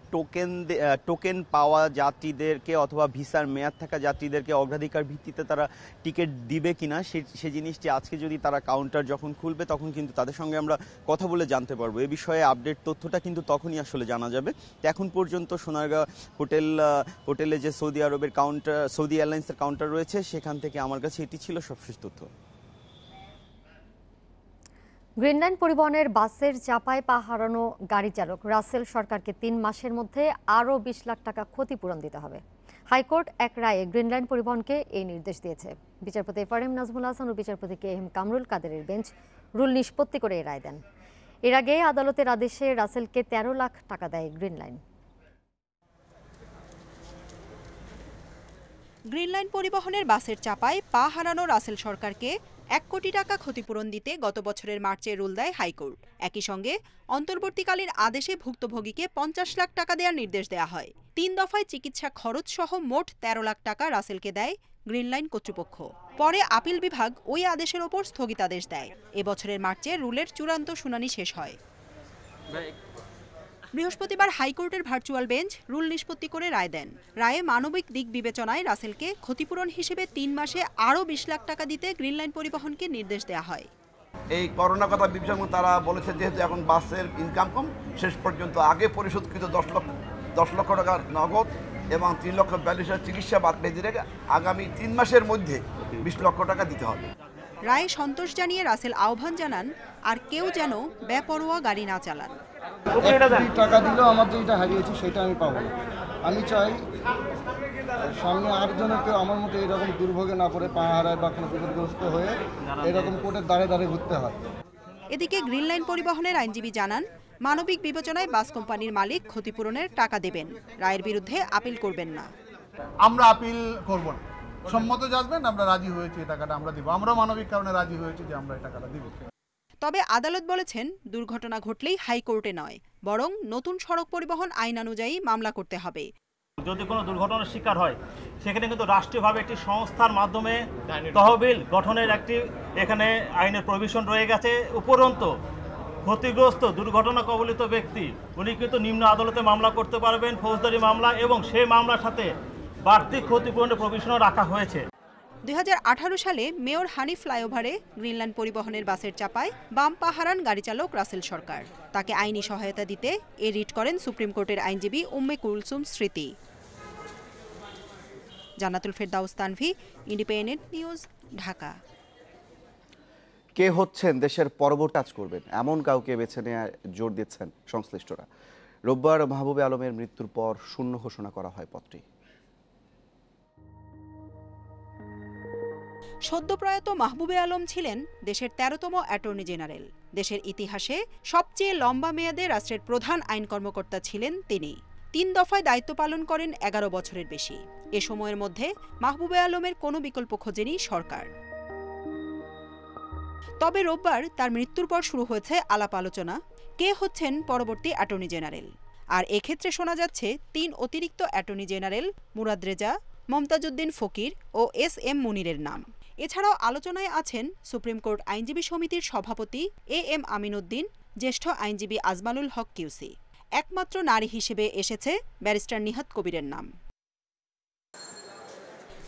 টোকেন পাওয়া যাত্রীদেরকে অথবা ভিসার মেয়াদ থাকা যাত্রীদেরকে অগ্রাধিকার ভিত্তিতে তারা টিকিট দিবে কিনা সে জিনিসটি আজকে যদি তারা কাউন্টার যখন খুলবে তখন কিন্তু তাদের সঙ্গে আমরা কথা বলে জানতে পারবো। এ বিষয়ে আপডেট তথ্যটা কিন্তু তখনই আসলে জানা যাবে। এখন পর্যন্ত সোনারগাঁও হোটেলে যে সৌদি আরবের কাউন্টার, সৌদি এয়ারলাইন্সের কাউন্টার রয়েছে, সেখান থেকে আমার কাছে এটি ছিল সবশেষ তথ্য। গ্রিনল্যান্ড পরিবহনের বাসের চাপায় পা হারানো গাড়ি চালক রাসেল সরকারকে 3 মাসের মধ্যে আরও 20 লাখ টাকা ক্ষতিপূরণ দিতে হবে। হাইকোর্ট এক রায়ে গ্রিনল্যান্ড পরিবহনকে এই নির্দেশ দিয়েছে। বিচারপতি ফারিম নাজমুল হাসান ও বিচারপতি KM কামরুল কাদেরের বেঞ্চ রুল নিষ্পত্তি করে এই রায় দেন। এর আগে আদালতের আদেশে রাসেলকে 13 লাখ টাকা দেয় গ্রিনল্যান্ড। গ্রিনল্যান্ড পরিবহনের বাসের চাপায় পা হারানো রাসেল সরকারকে 1 কোটি টাকা ক্ষতিপূরণ দিতে গত বছরের মার্চে রুল দেয় হাইকোর্ট। একই সঙ্গে অন্তর্বর্তীকালীন আদেশে ভুক্তভোগীকে 50 লাখ টাকা দেওয়ার নির্দেশ দেওয়া হয়। 3 দফায় চিকিৎসা খরচ সহ মোট 13 লাখ টাকা রাসেলকে দেয় গ্রিনল্যান্ড কর্তৃপক্ষ। পরে আপিল বিভাগ ওই আদেশের ওপর স্থগিতাদেশ দেয়। এবছরের মার্চে রুলের চূড়ান্ত শুনানি শেষ হয়। বৃহস্পতিবার হাইকোর্টের ভার্চুয়াল বেঞ্চ রুল নিষ্পত্তি করে রায় দেন। রায়ে মানবিক দিক বিবেচনায় রাসেলকে ক্ষতিপূরণ হিসেবে 3 মাসে আরও 20 লাখ টাকা দিতে গ্রিনল্যান্ড পরিবহনকে নির্দেশ দেওয়া হয়। এই করোনা কথা বিবেচনা তারা বলেছে যেহেতু এখন বাসের ইনকাম কম, শেষ পর্যন্ত আগে পরিশোধকৃত 10 লক্ষ টাকার নগদ এবং 3,42,000 চিকিৎসা বাদ বেঁধে রেখে আগামী 3 মাসের মধ্যে 20 লক্ষ টাকা দিতে হবে। রায়ে সন্তোষ জানিয়ে রাসেল আহ্বান জানান আর কেউ যেন বেপরোয়া গাড়ি না চালান। টাকা দিলেও আমার যেটা হারিয়েছি সেটা আমি পাবো না। আমি চাই সামনে আরেকজনের কেউ আমার মতো এরকম দুর্ভোগে না পড়ে, পা হারায় বা কোনো বিপদগ্রস্ত হয়ে এরকম কোর্টের দাঁড়ে দাঁড়ে ঘুরতে হয়। এদিকে গ্রিনল্যান্ড পরিবহনের আইনজীবী জানান মানবিক বিবেচনায় বাস কোম্পানির মালিক ক্ষতিপূরণের টাকা দেবেন, রায়ের বিরুদ্ধে আপিল করবেন না। আমরা আপিল করব না, সম্মত জাজমেন্ট আমরা রাজি হয়েছি, এই টাকাটা আমরা দিব। আমরা মানবিক কারণে রাজি হয়েছি যে আমরা এই টাকাটা দিব। তবে আদালত বলেছেন দুর্ঘটনা ঘটলেই হাইকোর্টে নয়, বরং নতুন সড়ক পরিবহন আইন অনুযায়ী মামলা করতে হবে। যদি কোনো দুর্ঘটনার শিকার হয় সেখানে কিন্তু রাষ্ট্রীয়ভাবে একটি সংস্থার মাধ্যমে তহবিল গঠনের একটি এখানে আইনের প্রভিশন রয়ে গেছে। উপরন্তু ক্ষতিগ্রস্ত দুর্ঘটনা কবলিত ব্যক্তি উনি কিন্তু নিম্ন আদালতে মামলা করতে পারবেন, ফৌজদারি মামলা, এবং সেই মামলার সাথে বাড়তি ক্ষতিপূরণের প্রভিশনও রাখা হয়েছে। 2018 সালে মেয়র হানিফ ফ্লাইওভারে গ্রিনল্যান্ড পরিবহনের বাসের চাপায় বাম পা হারান গাড়িচালক রাসেল সরকার। তাকে আইনি সহায়তা দিতে রিট করেন সুপ্রিম কোর্টের আইনজীবী উম্মে কুলসুম স্মৃতি। জান্নাতুল ফেরদাউস তানভি, ইন্ডিপেন্ডেন্ট নিউজ, ঢাকা। কে হচ্ছেন দেশের পরবর্তী কাজ করবেন এমন কাউকে বেছে নেওয়ার জোর দিচ্ছেন সংশ্লিষ্টরা। রোববার মাহবুবে আলমের মৃত্যুর পর শূন্য ঘোষণা করা হয় পদটি। সদ্যপ্রয়াত মাহবুবে আলম ছিলেন দেশের 13তম অ্যাটর্নি জেনারেল। দেশের ইতিহাসে সবচেয়ে লম্বা মেয়াদে রাষ্ট্রের প্রধান আইন কর্মকর্তা ছিলেন তিনি। 3 দফায় দায়িত্ব পালন করেন 11 বছরের বেশি। এ সময়ের মধ্যে মাহবুবে আলমের কোনো বিকল্প খোঁজেনি সরকার। তবে রোববার তার মৃত্যুর পর শুরু হয়েছে আলাপ আলোচনা কে হচ্ছেন পরবর্তী অ্যাটর্নি জেনারেল। আর এক্ষেত্রে শোনা যাচ্ছে 3 অতিরিক্ত অ্যাটর্নি জেনারেল মুরাদ রেজা, মমতাজউদ্দিন ফকির ও এস.এম. মুনিরের নাম। এছাড়াও আলোচনায় আছেন সুপ্রিম কোর্ট আইনজীবী সমিতির সভাপতি এ.এম. আমিন উদ্দিন, জ্যেষ্ঠ আইনজীবী আজমালুল হক কিউসি। একমাত্র নারী হিসেবে এসেছে ব্যারিস্টার নিহাত কবিরের নাম।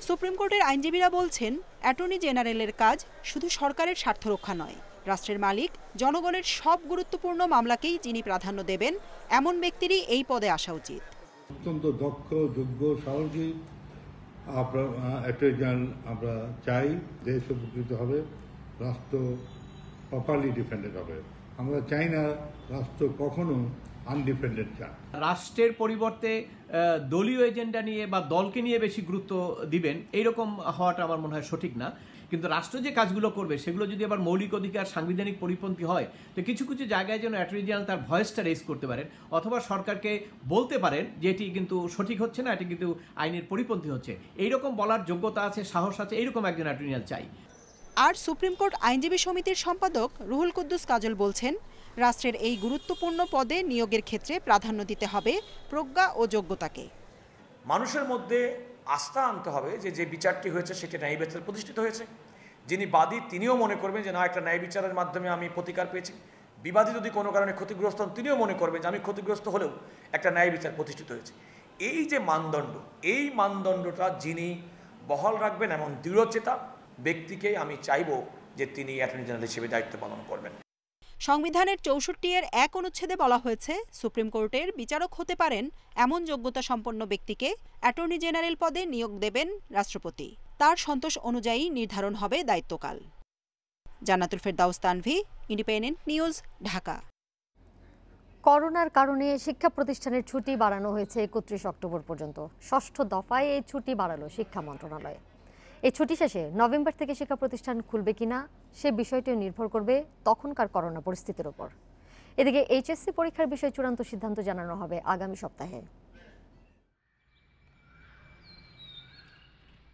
সুপ্রিম কোর্টের আইনজীবীরা বলছেন, অ্যাটর্নি জেনারেলের কাজ শুধু সরকারের স্বার্থ রক্ষা নয়, রাষ্ট্রের মালিক জনগণের সব গুরুত্বপূর্ণ মামলাকেই যিনি প্রাধান্য দেবেন এমন ব্যক্তিরই এই পদে আসা উচিত। অত্যন্ত দক্ষ, যোগ্য, সাহসী অ্যাটর্নি জেনারেল আমরা চাই। দেশ উপকৃত হবে, রাষ্ট্র প্রপারলি ডিফেন্ডেড হবে। আমরা চাই না রাষ্ট্র কখনো আনডিফেন্ডেড চায়। রাষ্ট্রের পরিবর্তে দলীয় এজেন্ডা নিয়ে বা দলকে নিয়ে বেশি গুরুত্ব দিবেন এইরকম হওয়াটা আমার মনে হয় সঠিক না। কিন্তু রাষ্ট্র যে কাজগুলো করবে সেগুলো যদি আবার মৌলিক অধিকার, সাংবিধানিক পরিপন্থী হয়, তো কিছু কিছু জায়গায় যেন অ্যাটর্নি জেনারেল তার ভয়েসটা রেজ করতে পারেন, অথবা সরকারকে বলতে পারেন যে এটি কিন্তু সঠিক হচ্ছে না, এটি কিন্তু আইনের পরিপন্থী হচ্ছে, এইরকম বলার যোগ্যতা আছে, সাহস আছে, এইরকম একজন অ্যাটর্নি জেনারেল চাই। আর সুপ্রিম কোর্ট আইনজীবী সমিতির সম্পাদক রুহুল কুদ্দুস কাজল বলছেন, রাষ্ট্রের এই গুরুত্বপূর্ণ পদে নিয়োগের ক্ষেত্রে প্রাধান্য দিতে হবে প্রজ্ঞা ও যোগ্যতাকে। মানুষের মধ্যে আস্থা আনতে হবে যে যে বিচারটি হয়েছে সেটি ন্যায় বিচারে প্রতিষ্ঠিত হয়েছে। যিনি বাদী তিনিও মনে করবেন যে না, একটা ন্যায় বিচারের মাধ্যমে আমি প্রতিকার পেয়েছি। বিবাদী যদি কোনো কারণে ক্ষতিগ্রস্ত হন, তিনিও মনে করবেন যে আমি ক্ষতিগ্রস্ত হলেও একটা ন্যায় বিচার প্রতিষ্ঠিত হয়েছে। এই যে মানদণ্ড, এই মানদণ্ডটা যিনি বহাল রাখবেন এমন দৃঢ়চেতা ব্যক্তিকে আমি চাইব যে তিনি অ্যাটর্নি জেনারেল হিসেবে দায়িত্ব পালন করবেন। সংবিধানের 64 1 অনুচ্ছেদে বলা হয়েছে, সুপ্রিম কোর্টের বিচারক হতে পারেন এমন যোগ্যতা সম্পন্ন ব্যক্তিকে অ্যাটর্নি জেনারেল পদে নিয়োগ দেবেন রাষ্ট্রপতি। তার সন্তোষ অনুযায়ী নির্ধারণ হবে দায়িত্বকাল। জান্নাতুল ফেরদাউস তানভি, ইন্ডিপেন্ডেন্ট নিউজ, ঢাকা। করোনার কারণে শিক্ষা প্রতিষ্ঠানের ছুটি বাড়ানো হয়েছে 31 অক্টোবর পর্যন্ত। 6ষ্ঠ দফায় এই ছুটি বাড়ালো শিক্ষা মন্ত্রণালয়। এই ছুটি শেষে নভেম্বর থেকে শিক্ষা প্রতিষ্ঠান খুলবে কিনা সে বিষয়টিও নির্ভর করবে তখনকার করোনা পরিস্থিতির উপর। এদিকে এইচএসসি পরীক্ষার বিষয়ে চূড়ান্ত সিদ্ধান্ত জানানো হবে আগামী সপ্তাহে।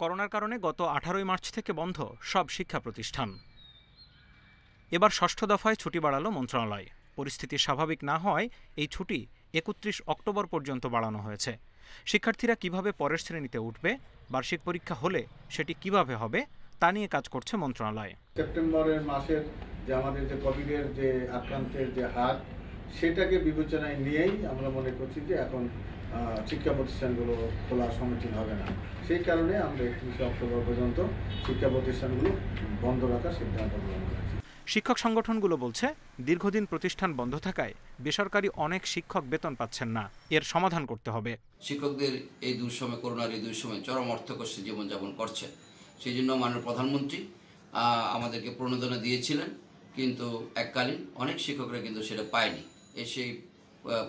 করোনার কারণে গত 18 মার্চ থেকে বন্ধ সব শিক্ষা প্রতিষ্ঠান। এবার 6ষ্ঠ দফায় ছুটি বাড়ালো মন্ত্রণালয়। পরিস্থিতি স্বাভাবিক না হওয়ায় এই ছুটি 31 অক্টোবর পর্যন্ত বাড়ানো হয়েছে। শিক্ষার্থীরা কিভাবে পরের শ্রেণীতে উঠবে, বার্ষিক পরীক্ষা হলে সেটি কিভাবে হবে তা নিয়ে কাজ করছে মন্ত্রণালয়। সেপ্টেম্বরের মাসের যে আমাদের যে কোভিডের যে আক্রান্তের যে হার, সেটাকে বিবেচনায় নিয়েই আমরা মনে করছি যে এখন শিক্ষা প্রতিষ্ঠানগুলো খোলা সমীচীন হবে না। সেই কারণে আমরা 31 অক্টোবর পর্যন্ত শিক্ষা প্রতিষ্ঠানগুলো বন্ধ রাখার সিদ্ধান্ত গ্রহণ করেছি। শিক্ষক সংগঠনগুলো বলছে, দীর্ঘদিন প্রতিষ্ঠান বন্ধ থাকায় বেসরকারি অনেক শিক্ষক বেতন পাচ্ছেন না, এর সমাধান করতে হবে। শিক্ষকদের এই দুঃসময়, করোনার এই দুঃসময় চরম অর্থকষ্টে জীবনযাপন করছে। সেই জন্য মাননীয় প্রধানমন্ত্রী আমাদেরকে প্রণোদনা দিয়েছিলেন, কিন্তু এককালীন অনেক শিক্ষকরা কিন্তু সেটা পায়নি। সেই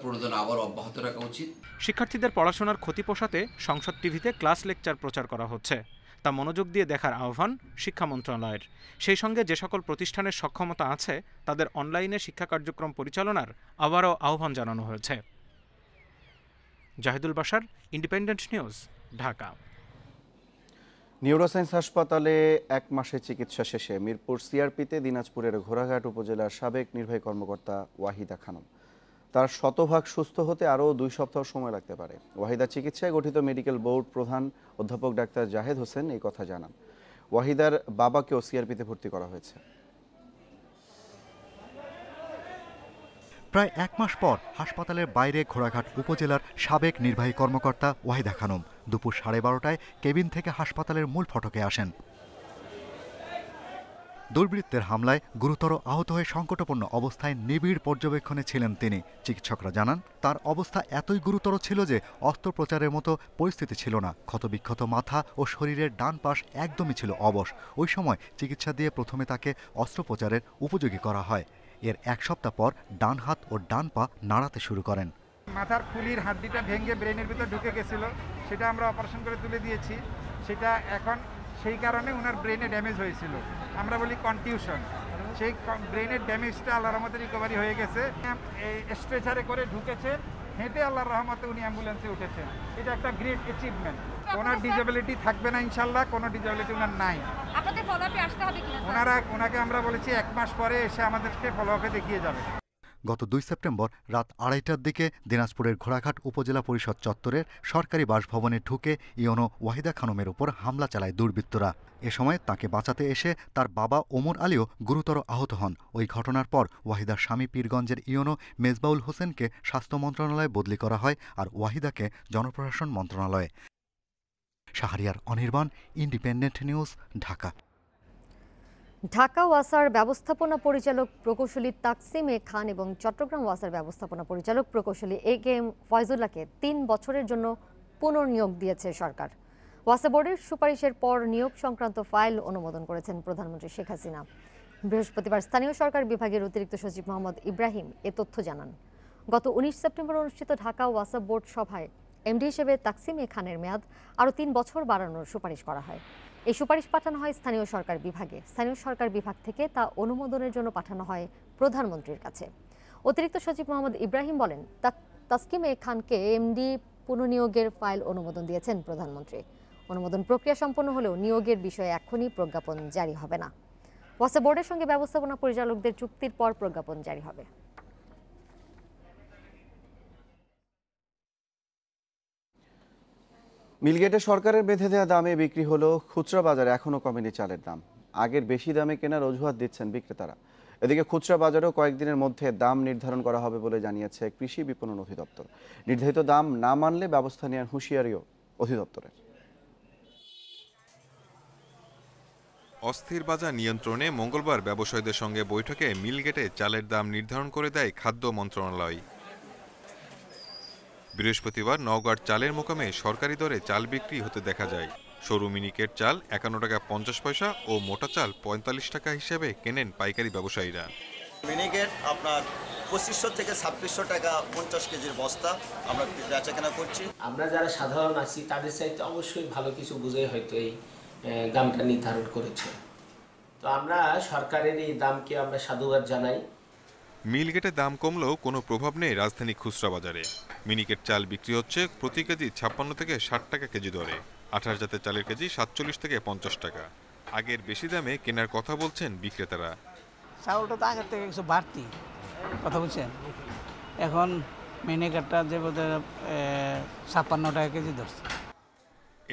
প্রণোদনা আবার অব্যাহত রাখা উচিত। শিক্ষার্থীদের পড়াশোনার ক্ষতি পোষাতে সংসদ টিভিতে ক্লাস লেকচার প্রচার করা হচ্ছে, তা মনোযোগ দিয়ে দেখার আহ্বান শিক্ষা মন্ত্রণালয়ের। সেই সঙ্গে যে সকল প্রতিষ্ঠানের সক্ষমতা আছে তাদের অনলাইনে শিক্ষা কার্যক্রম পরিচালনার আবারও আহ্বান জানানো হয়েছে। Zahidul Bashar, independent news, Dhaka. Neuroscience হাসপাতালে 1 মাসের চিকিৎসা শেষে মিরপুর সিআরপিতে দিনাজপুরের ঘোড়াঘাট উপজেলার সাবেক নির্বাহী কর্মকর্তা ওয়াহিদা খানম। তার শতভাগ সুস্থ হতে আরও 2 সপ্তাহ সময় লাগতে পারে। ওয়াহিদার চিকিৎসায় গঠিত মেডিকেল বোর্ড প্রধান অধ্যাপক ডাক্তার জাহেদ হোসেন এই কথা জানান। ওয়াহিদার বাবাকেও সিআরপিতে ভর্তি করা হয়েছে। প্রায় 1 মাস পর হাসপাতালের বাইরে ঘোড়াঘাট উপজেলার সাবেক নির্বাহী কর্মকর্তা ওয়াহিদা খানম দুপুর 12:30টায় কেবিন থেকে হাসপাতালের মূল ফটকে আসেন। দুর্বৃত্তের হামলায় গুরুতর আহত হয়ে সংকটাপন্ন অবস্থায় নিবিড় পর্যবেক্ষণে ছিলেন তিনি। চিকিৎসকরা জানান তার অবস্থা এতই গুরুতর ছিল যে অস্ত্রোপচারের মতো পরিস্থিতি ছিল না। ক্ষতবিক্ষত মাথা ও শরীরের ডান পাশ একদমই ছিল অবশ। ওই সময় চিকিৎসা দিয়ে প্রথমে তাকে অস্ত্রোপচারের উপযোগী করা হয়। এর এক সপ্তাহ পর ডান হাত ও ডান পা নাড়াতে শুরু করেন। মাথার খুলির হাড্ডিটা ভেঙে ব্রেনের ভিতর ঢুকে গেছিল, সেটা আমরা অপারেশন করে তুলে দিয়েছি। সেটা এখন সেই কারণে ওনার ব্রেনে ড্যামেজ হয়েছিল, আমরা বলি কনটিউশন। সেই ব্রেনের ড্যামেজটা আল্লাহর রহমতে রিকভারি হয়ে গেছে। এই স্ট্রেচারে করে ঢুকেছেন, হেঁটে আল্লাহর রহমতে উনি অ্যাম্বুলেন্সে উঠেছেন। এটা একটা গ্রেট অ্যাচিভমেন্ট। ওনার ডিসেবিলিটি থাকবে না ইনশাল্লাহ, কোনো ডিসেবিলিটি ওনার নাই। আপনাদের ফলোআপে আসতে হবে কিনা? ওনাকে আমরা বলেছি 1 মাস পরে এসে আমাদেরকে ফলোআপে দেখিয়ে যাবে। গত 2 সেপ্টেম্বর রাত 2:30টার দিকে দিনাজপুরের ঘোড়াঘাট উপজেলা পরিষদ চত্বরের সরকারি বাসভবনে ঢুকে ইওনো ওয়াহিদা খানমের উপর হামলা চালায় দুর্বৃত্তরা। এ সময় তাকে বাঁচাতে এসে তার বাবা ওমর আলীও গুরুতর আহত হন। ওই ঘটনার পর ওয়াহিদার স্বামী পীরগঞ্জের ইওনো মেজবাউল হোসেনকে স্বাস্থ্য মন্ত্রণালয়ে বদলি করা হয় আর ওয়াহিদাকে জনপ্রশাসন মন্ত্রণালয়ে। Shahriar Anirban, independent news, Dhaka. ঢাকা ওয়াসার ব্যবস্থাপনা পরিচালক প্রকৌশলী তাকসিম এ খান এবং চট্টগ্রাম ওয়াসার ব্যবস্থাপনা পরিচালক প্রকৌশলী এ.কে.এম. ফয়জুল্লাহকে 3 বছরের জন্য পুনর্নিয়োগ দিয়েছে সরকার। ওয়াসা বোর্ডের সুপারিশের পর নিয়োগ সংক্রান্ত ফাইল অনুমোদন করেছেন প্রধানমন্ত্রী শেখ হাসিনা। বৃহস্পতিবার স্থানীয় সরকার বিভাগের অতিরিক্ত সচিব মোহাম্মদ ইব্রাহিম এ তথ্য জানান। গত 19 সেপ্টেম্বর অনুষ্ঠিত ঢাকা ওয়াসা বোর্ড সভায় এমডি হিসেবে তাকসিম এ খানের মেয়াদ আরও 3 বছর বাড়ানোর সুপারিশ করা হয়। এই সুপারিশ পাঠানো হয় স্থানীয় সরকার বিভাগে। স্থানীয় সরকার বিভাগ থেকে তা অনুমোদনের জন্য পাঠানো হয় প্রধানমন্ত্রীর কাছে। অতিরিক্ত সচিব মোহাম্মদ ইব্রাহিম বলেন, তাসকিম এ খানকে এমডি পুনর্নিয়োগের ফাইল অনুমোদন দিয়েছেন প্রধানমন্ত্রী। অনুমোদন প্রক্রিয়া সম্পন্ন হলেও নিয়োগের বিষয়ে এখনই প্রজ্ঞাপন জারি হবে না। ওয়াসা বোর্ডের সঙ্গে ব্যবস্থাপনা পরিচালকদের চুক্তির পর প্রজ্ঞাপন জারি হবে। মিলগেটে সরকারের বেঁধে দেওয়া দামে বিক্রি হলো, খুচরা বাজারে এখনও কমেনি চালের দাম। আগের বেশি দামে কেনার অজুহাত দিচ্ছেন বিক্রেতারা। এদিকে খুচরা বাজারেও কয়েকদিনের মধ্যে দাম নির্ধারণ করা হবে বলে জানিয়েছে কৃষি বিপণন অধিদপ্তর। নির্ধারিত দাম না মানলে ব্যবস্থা নেওয়ার হুঁশিয়ারিও অধিদপ্তরের। অস্থির বাজার নিয়ন্ত্রণে মঙ্গলবার ব্যবসায়ীদের সঙ্গে বৈঠকে মিলগেটে চালের দাম নির্ধারণ করে দেয় খাদ্য মন্ত্রণালয়। বৃহস্পতিবার নওগাঁর চালের মোকামে সরকারি দরে চাল বিক্রি হতে দেখা যায়। সরু মিনিকেট চাল 51 টাকা 50 পয়সা ও মোটা চাল 45 টাকা হিসেবে কেনেন পাইকারি ব্যবসায়ীরা। মিনিকেট আপনার 2500 থেকে 2600 টাকা 50 কেজির বস্তা আমরা বেচাকেনা করছি। আমরা যারা সাধারণ আছি তাদের চাইতে অবশ্যই ভালো কিছু বুঝে হয়তো এই দামটা নির্ধারণ করেছে। তো আমরা সরকারের এই দামকে আমরা সাধুবাদ জানাই। মিলগেটে দাম কমলেও কোনো প্রভাব নেই রাজধানী খুচরা বাজারে। মিনিকেট চাল বিক্রি হচ্ছে প্রতি কেজি 56 থেকে 60 টাকা কেজি দরে। 28 জাতের চালের কেজি 47 থেকে 50 টাকা। আগের বেশি দামে কেনার কথা বলছেন বিক্রেতারা। চাউলটা তো আগের থেকে কিছু বাড়তি, কথা বলছেন। এখন মিনিকেটটা যে বোধহয় 56 টাকা কেজি ধরছে।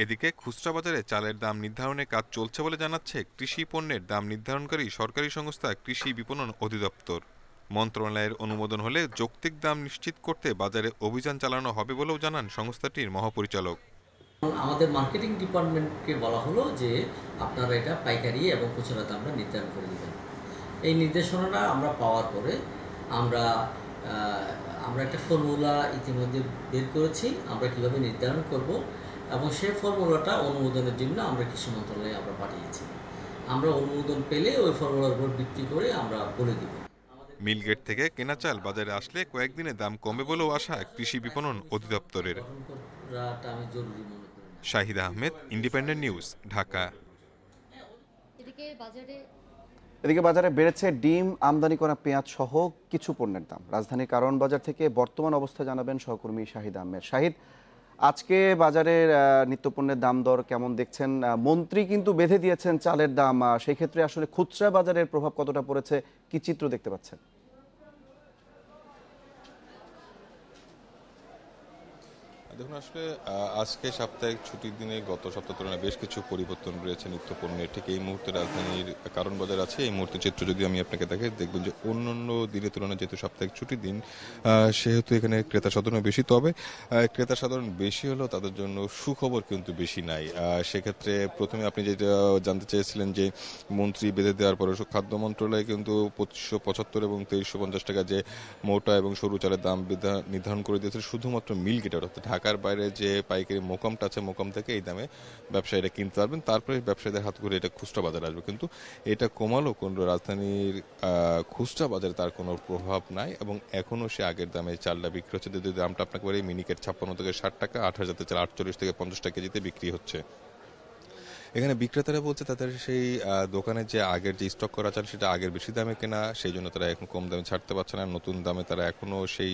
এদিকে খুচরা বাজারে চালের দাম নির্ধারণে কাজ চলছে বলে জানাচ্ছে কৃষি পণ্যের দাম নির্ধারণকারী সরকারি সংস্থা কৃষি বিপণন অধিদপ্তর। মন্ত্রণালয়ের অনুমোদন হলে যৌক্তিক দাম নিশ্চিত করতে বাজারে অভিযান চালানো হবে বলেও জানান সংস্থাটির মহাপরিচালক। আমাদের মার্কেটিং ডিপার্টমেন্টকে বলা হলো যে আপনারা এটা পাইকারি এবং খুচরা দামটা নির্ধারণ করে দেবেন। এই নির্দেশনাটা আমরা পাওয়ার পরে আমরা একটা ফর্মুলা ইতিমধ্যে বের করেছি আমরা কিভাবে নির্ধারণ করব, এবং সেই ফর্মুলাটা অনুমোদনের জন্য আমরা কৃষি মন্ত্রণালয়ে আমরা পাঠিয়েছি। আমরা অনুমোদন পেলে ওই ফর্মুলার উপর ভিত্তি করে আমরা বলে দিব। মিলগেট থেকে কেনা চাল বাজারে আসলে কয়েকদিনে দাম কমে বলেও আশা কৃষি বিপণন অধিদপ্তরের। Shahid Ahmed, independent news, Dhaka. এদিকে বাজারে বেড়েছে ডিম, আমদানি করা পেঁয়াজ সহ কিছু পণ্যের দাম। রাজধানীর কারওয়ান বাজার থেকে বর্তমান অবস্থা জানাবেন সহকর্মী শাহিদ আহমেদ। শাহিদ, আজকে বাজারের নিত্যপণ্যের দাম দর কেমন দেখছেন? মন্ত্রী কিন্তু বেঁধে দিয়েছেন চালের দাম, সেই ক্ষেত্রে আসলে খুচরা বাজারের প্রভাব কতটা পড়েছে, কি চিত্র দেখতে পাচ্ছেন? দেখুন আসলে আজকে সাপ্তাহিক ছুটির দিনে গত সপ্তাহ তুলনায় বেশ কিছু পরিবর্তন রয়েছে নিত্য পণ্যের। ঠিক এই মুহূর্তে রাজধানীর কারণ বাজার আছে, এই মুহূর্তে চিত্র যদি আমি আপনাকে দেখাই দেখবেন যে অন্যান্য দিনের তুলনায় যেহেতু সাপ্তাহিক ছুটির দিন সেহেতু এখানে ক্রেতা সাধারণ বেশি। তবে ক্রেতা সাধারণ বেশি হলেও তাদের জন্য সুখবর কিন্তু বেশি নাই। সেক্ষেত্রে প্রথমে আপনি যেটা জানতে চেয়েছিলেন যে মন্ত্রী বেঁধে দেওয়ার পরে খাদ্য মন্ত্রণালয় কিন্তু 2575 এবং 2350 টাকা যে মোটা এবং সরু চালের দাম নির্ধারণ করে দিয়েছে শুধুমাত্র মিল গেটে, অর্থাৎ ঢাকার বাইরে যে পাইকারি মোকামটা আছে মোকাম থেকে এই দামে ব্যবসায়ীরা কিনতে পারবেন, তারপরে ব্যবসায়ীদের হাত করে এটা খুচরা বাজারে আসবে। কিন্তু এটা কমালো কোন রাজধানীর খুচরা বাজারে তার কোনো প্রভাব নাই এবং এখনও সে আগের দামে চালটা বিক্রি হচ্ছে। যদি দামটা আপনাকে বলি মিনিকেট 56 থেকে 60 টাকা, 8000 চাল 48 থেকে 50 টাকা কেজিতে বিক্রি হচ্ছে। এখানে বিক্রেতারা বলছে তাদের সেই দোকানে যে আগের যে স্টক করা চাল সেটা আগের বেশি দামে কেনা, সেই জন্য তারা এখন কম দামে ছাড়তে পারছে না। নতুন দামে তারা এখনো সেই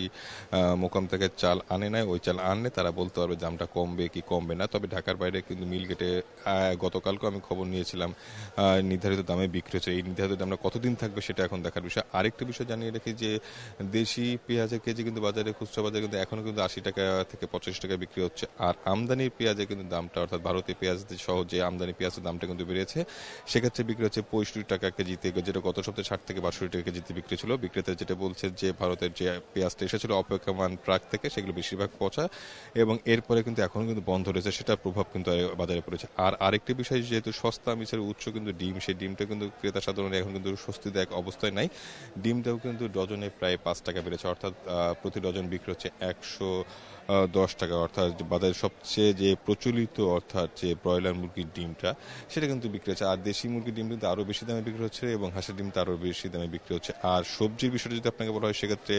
মোকাম থেকে চাল আনে নাই, ওই চাল আনলে তারা বলতে পারবে দামটা কমবে কি কমবে না। তবে ঢাকার বাইরে কিন্তু মিল গেটে গতকালকে আমি খবর নিয়েছিলাম নির্ধারিত দামে বিক্রি হচ্ছে। এই নির্ধারিত দামটা কতদিন থাকবে সেটা এখন দেখার বিষয়। আরেকটা বিষয় জানিয়ে রাখি যে দেশি পেঁয়াজের কেজি কিন্তু বাজারে খুচরা বাজারে কিন্তু এখনো কিন্তু 80 টাকা থেকে 85 টাকা বিক্রি হচ্ছে। আর আমদানির পেঁয়াজের কিন্তু দামটা অর্থাৎ ভারতীয় পেঁয়াজ সহ যে আমদানি পেঁয়াজের দামটা কিন্তু বেড়েছে, সেক্ষেত্রে বিক্রি হচ্ছে 65 টাকা কেজিতে, যেটা গত সপ্তাহে 60 থেকে 62 টাকা কেজিতে বিক্রি ছিল। বিক্রেতা যেটা বলছে যে ভারতের যে পেঁয়াজটা এসেছিল অপেক্ষমান ট্রাক থেকে সেগুলো বেশিরভাগ পচা এবং এরপরে কিন্তু এখন কিন্তু বন্ধ রয়েছে, সেটার প্রভাব কিন্তু বাজারে পড়েছে। আর আরেকটি বিষয় যেহেতু সস্তা আমিষের উৎস কিন্তু ডিম, সেই ডিমটা কিন্তু ক্রেতা সাধারণ এখন কিন্তু স্বস্তিদায়ক অবস্থায় নাই। ডিমটাও কিন্তু ডজনে প্রায় 5 টাকা বেড়েছে, অর্থাৎ প্রতি ডজন বিক্রি হচ্ছে 110 টাকা। অর্থাৎ বাজারের সবচেয়ে যে প্রচলিত অর্থাৎ যে ব্রয়লার মুরগির ডিমটা সেটা কিন্তু বিক্রি হচ্ছে। আর দেশি মুরগির ডিম কিন্তু আরও বেশি দামে বিক্রি হচ্ছে এবং হাঁসের ডিম তো আরও বেশি দামে বিক্রি হচ্ছে। আর সবজির বিষয়টা যদি আপনাকে বলা হয় সেক্ষেত্রে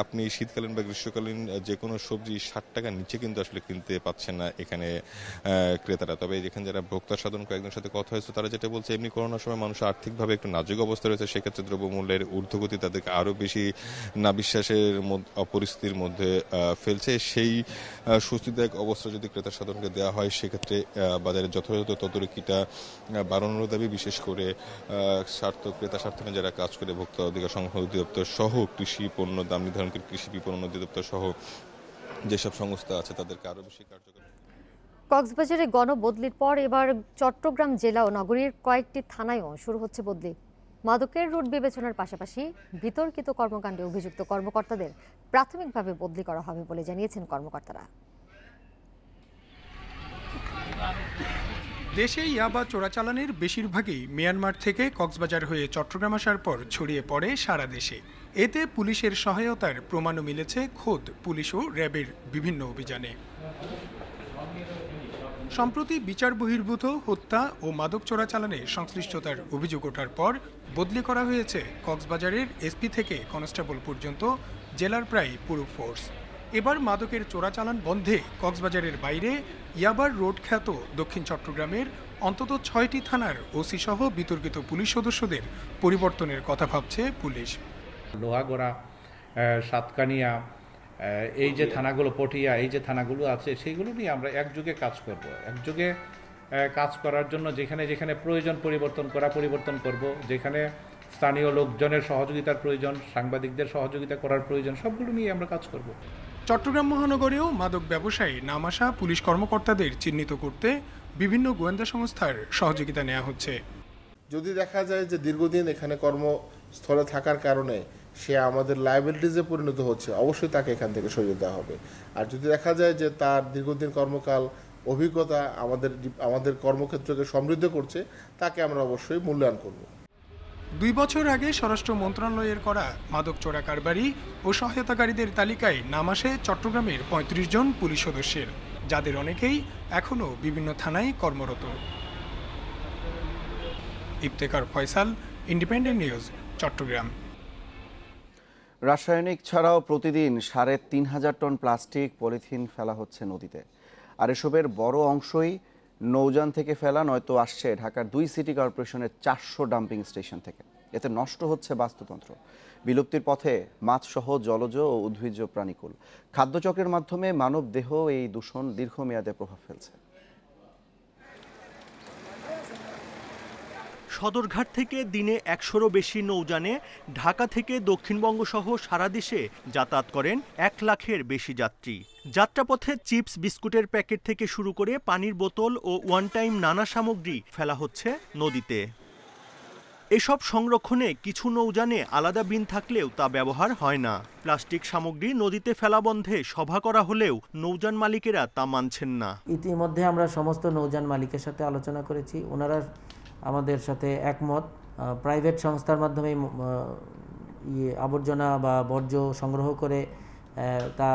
আপনি শীতকালীন বা গ্রীষ্মকালীন যে কোনো সবজি 60 টাকার নিচে কিন্তু আসলে কিনতে পাচ্ছেন না এখানে ক্রেতারা। তবে যেখানে যারা ভোক্তা সাধারণ কয়েকজনের সাথে কথা হয়েছে তারা যেটা বলছে এমনি করোনার সময় মানুষ আর্থিকভাবে একটু নাজুক অবস্থা রয়েছে, সেক্ষেত্রে দ্রব্যমূল্যের ঊর্ধ্বগতি তাদেরকে আরও বেশি না বিশ্বাসের পরিস্থিতির মধ্যে ফেলছে। সেই স্বস্তিদায়ক অবস্থা যদি ক্রেতা সাধারণকে দেওয়া হয় সেক্ষেত্রে বাজারে যথাযথ তদারকিটা বাড়ানোর দাবি, বিশেষ করে ক্রেতা স্বার্থে যারা কাজ করে ভোক্তা অধিকার সংরক্ষণ অধিদপ্তর সহ কৃষি পণ্য দাম নির্ধারণকারী কৃষি বিপণন অধিদপ্তর সহ যেসব সংস্থা আছে তাদেরকে আরও বেশি কার্যকর। কক্সবাজারে গণবদলির পর এবার চট্টগ্রাম জেলা ও নগরীর কয়েকটি থানায়ও শুরু হচ্ছে বদলি। মাদকের রুট বিবেচনার পাশাপাশি বিতর্কিত কর্মকাণ্ডে অভিযুক্ত কর্মকর্তাদের প্রাথমিকভাবে বদলি করা হবে বলে জানিয়েছেন কর্মকর্তারা। দেশে ইয়াবা চোরাচালানের বেশিরভাগই মিয়ানমার থেকে কক্সবাজার হয়ে চট্টগ্রাম আসার পর ছড়িয়ে পড়ে সারা দেশে। এতে পুলিশের সহায়তার প্রমাণও মিলেছে খোদ পুলিশ ও র্যাবের বিভিন্ন অভিযানে। সম্প্রতি বিচার বহির্ভূত হত্যা ও মাদক চোরাচালানে সংশ্লিষ্টতার অভিযোগ ওঠার পর বদলি করা হয়েছে কক্সবাজারের এসপি থেকে কনস্টেবল পর্যন্ত জেলার প্রায় পুরো ফোর্স। এবার মাদকের চোরাচালান বন্ধে কক্সবাজারের বাইরে ইয়াবার রোড খ্যাত দক্ষিণ চট্টগ্রামের অন্তত 6টি থানার ওসি সহ বিতর্কিত পুলিশ সদস্যদের পরিবর্তনের কথা ভাবছে পুলিশ। লোহাগড়া, সাতকানিয়া, এই যে থানাগুলো, পটিয়া, এই যে থানাগুলো আছে সেইগুলো নিয়ে আমরা একযোগে কাজ করব। একযোগে কাজ করার জন্য যেখানে যেখানে প্রয়োজন পরিবর্তন করব, যেখানে স্থানীয় লোকজনের সহযোগিতার প্রয়োজন, সাংবাদিকদের সহযোগিতা করার প্রয়োজন, সবগুলো নিয়ে আমরা কাজ করব। চট্টগ্রাম মহানগরেও মাদক ব্যবসায়ী নাম আসা পুলিশ কর্মকর্তাদের চিহ্নিত করতে বিভিন্ন গোয়েন্দা সংস্থার সহযোগিতা নেওয়া হচ্ছে। যদি দেখা যায় যে দীর্ঘদিন এখানে কর্মস্থলে থাকার কারণে সে আমাদের লায়াবিলিটিজে পরিণত হচ্ছে, অবশ্যই তাকে এখান থেকে সরিয়ে দেওয়া হবে। আর যদি দেখা যায় যে তার দীর্ঘদিন কর্মকাল অভিজ্ঞতা আমাদের কর্মক্ষেত্রকে সমৃদ্ধ করছে, তাকে আমরা অবশ্যই মূল্যায়ন করব। 2 বছর আগে স্বরাষ্ট্র মন্ত্রণালয়ের করা মাদক চোরা কারবারি ও সহায়তাকারীদের তালিকায় নাম আসে চট্টগ্রামের 35 জন পুলিশ সদস্যের, যাদের অনেকেই এখনও বিভিন্ন থানায় কর্মরত। Iftekhar Faisal, independent news, Chittagong. রাসায়নিক ছাড়াও প্রতিদিন 3500 টন প্লাস্টিক পলিথিন ফেলা হচ্ছে নদীতে। আর এসবের বড় অংশই নৌযান থেকে ফেলা, নয়তো আসছে ঢাকার 2 সিটি কর্পোরেশনের 400 ডাম্পিং স্টেশন থেকে। এতে নষ্ট হচ্ছে বাস্তুতন্ত্র, বিলুপ্তির পথে মাছসহ জলজ ও উদ্ভিজ্জ প্রাণীকুল। খাদ্যচক্রের মাধ্যমে মানব দেহ এই দূষণ দীর্ঘমেয়াদে প্রভাব ফেলছে। সদরঘাট থেকে দিনে ১০০-রও বেশি নৌযানে ঢাকা থেকে দক্ষিণবঙ্গ সহ সারা দেশে যাতায়াত করেন ১ লাখের বেশি যাত্রী। যাত্রাপথে চিপস বিস্কুটের প্যাকেট থেকে শুরু করে পানির বোতল ও ওয়ান টাইম নানা সামগ্রী ফেলা হচ্ছে নদীতে। এসব সংরক্ষণে কিছু নৌযানে আলাদা বিন থাকলেও তা ব্যবহার হয় না। প্লাস্টিক সামগ্রী নদীতে ফেলা বন্ধে সভা করা হলেও নৌযান মালিকেরা তা মানছেন না। ইতিমধ্যে আমরা সমস্ত নৌযান মালিকের সাথে আলোচনা করেছি, ওনারা আমাদের সাথে একমত। প্রাইভেট সংস্থার মাধ্যমে আবর্জনা বা বর্জ্য সংগ্রহ করে তা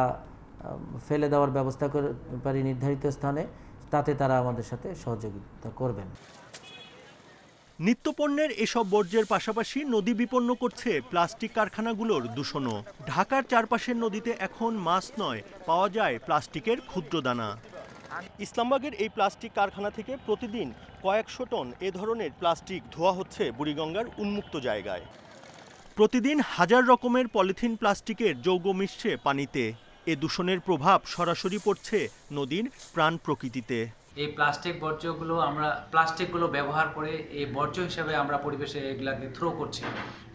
ফেলে দেওয়ার ব্যবস্থা করে পারি নির্ধারিত স্থানে, তাতে তারা আমাদের সাথে সহযোগিতা করবেন। নিত্যপণ্যের এসব বর্জ্যের পাশাপাশি নদী বিপন্ন করছে প্লাস্টিক কারখানাগুলোর দূষণও। ঢাকার চারপাশের নদীতে এখন মাছ নয়, পাওয়া যায় প্লাস্টিকের ক্ষুদ্র দানা। ইসলামবাগের এই প্লাস্টিক কারখানা থেকে প্রতিদিন কয়েকশো টন এ ধরনের প্লাস্টিক ধোয়া হচ্ছে বুড়িগঙ্গার উন্মুক্ত জায়গায়। প্রতিদিন হাজার রকমের পলিথিন প্লাস্টিকের যৌগ মিশছে পানিতে। এ দূষণের প্রভাব সরাসরি পড়ছে নদীর প্রাণ প্রকৃতিতে। এই প্লাস্টিকগুলো ব্যবহার করে এই বর্জ্য হিসেবে আমরা পরিবেশে এগুলাকে থ্রো করছি।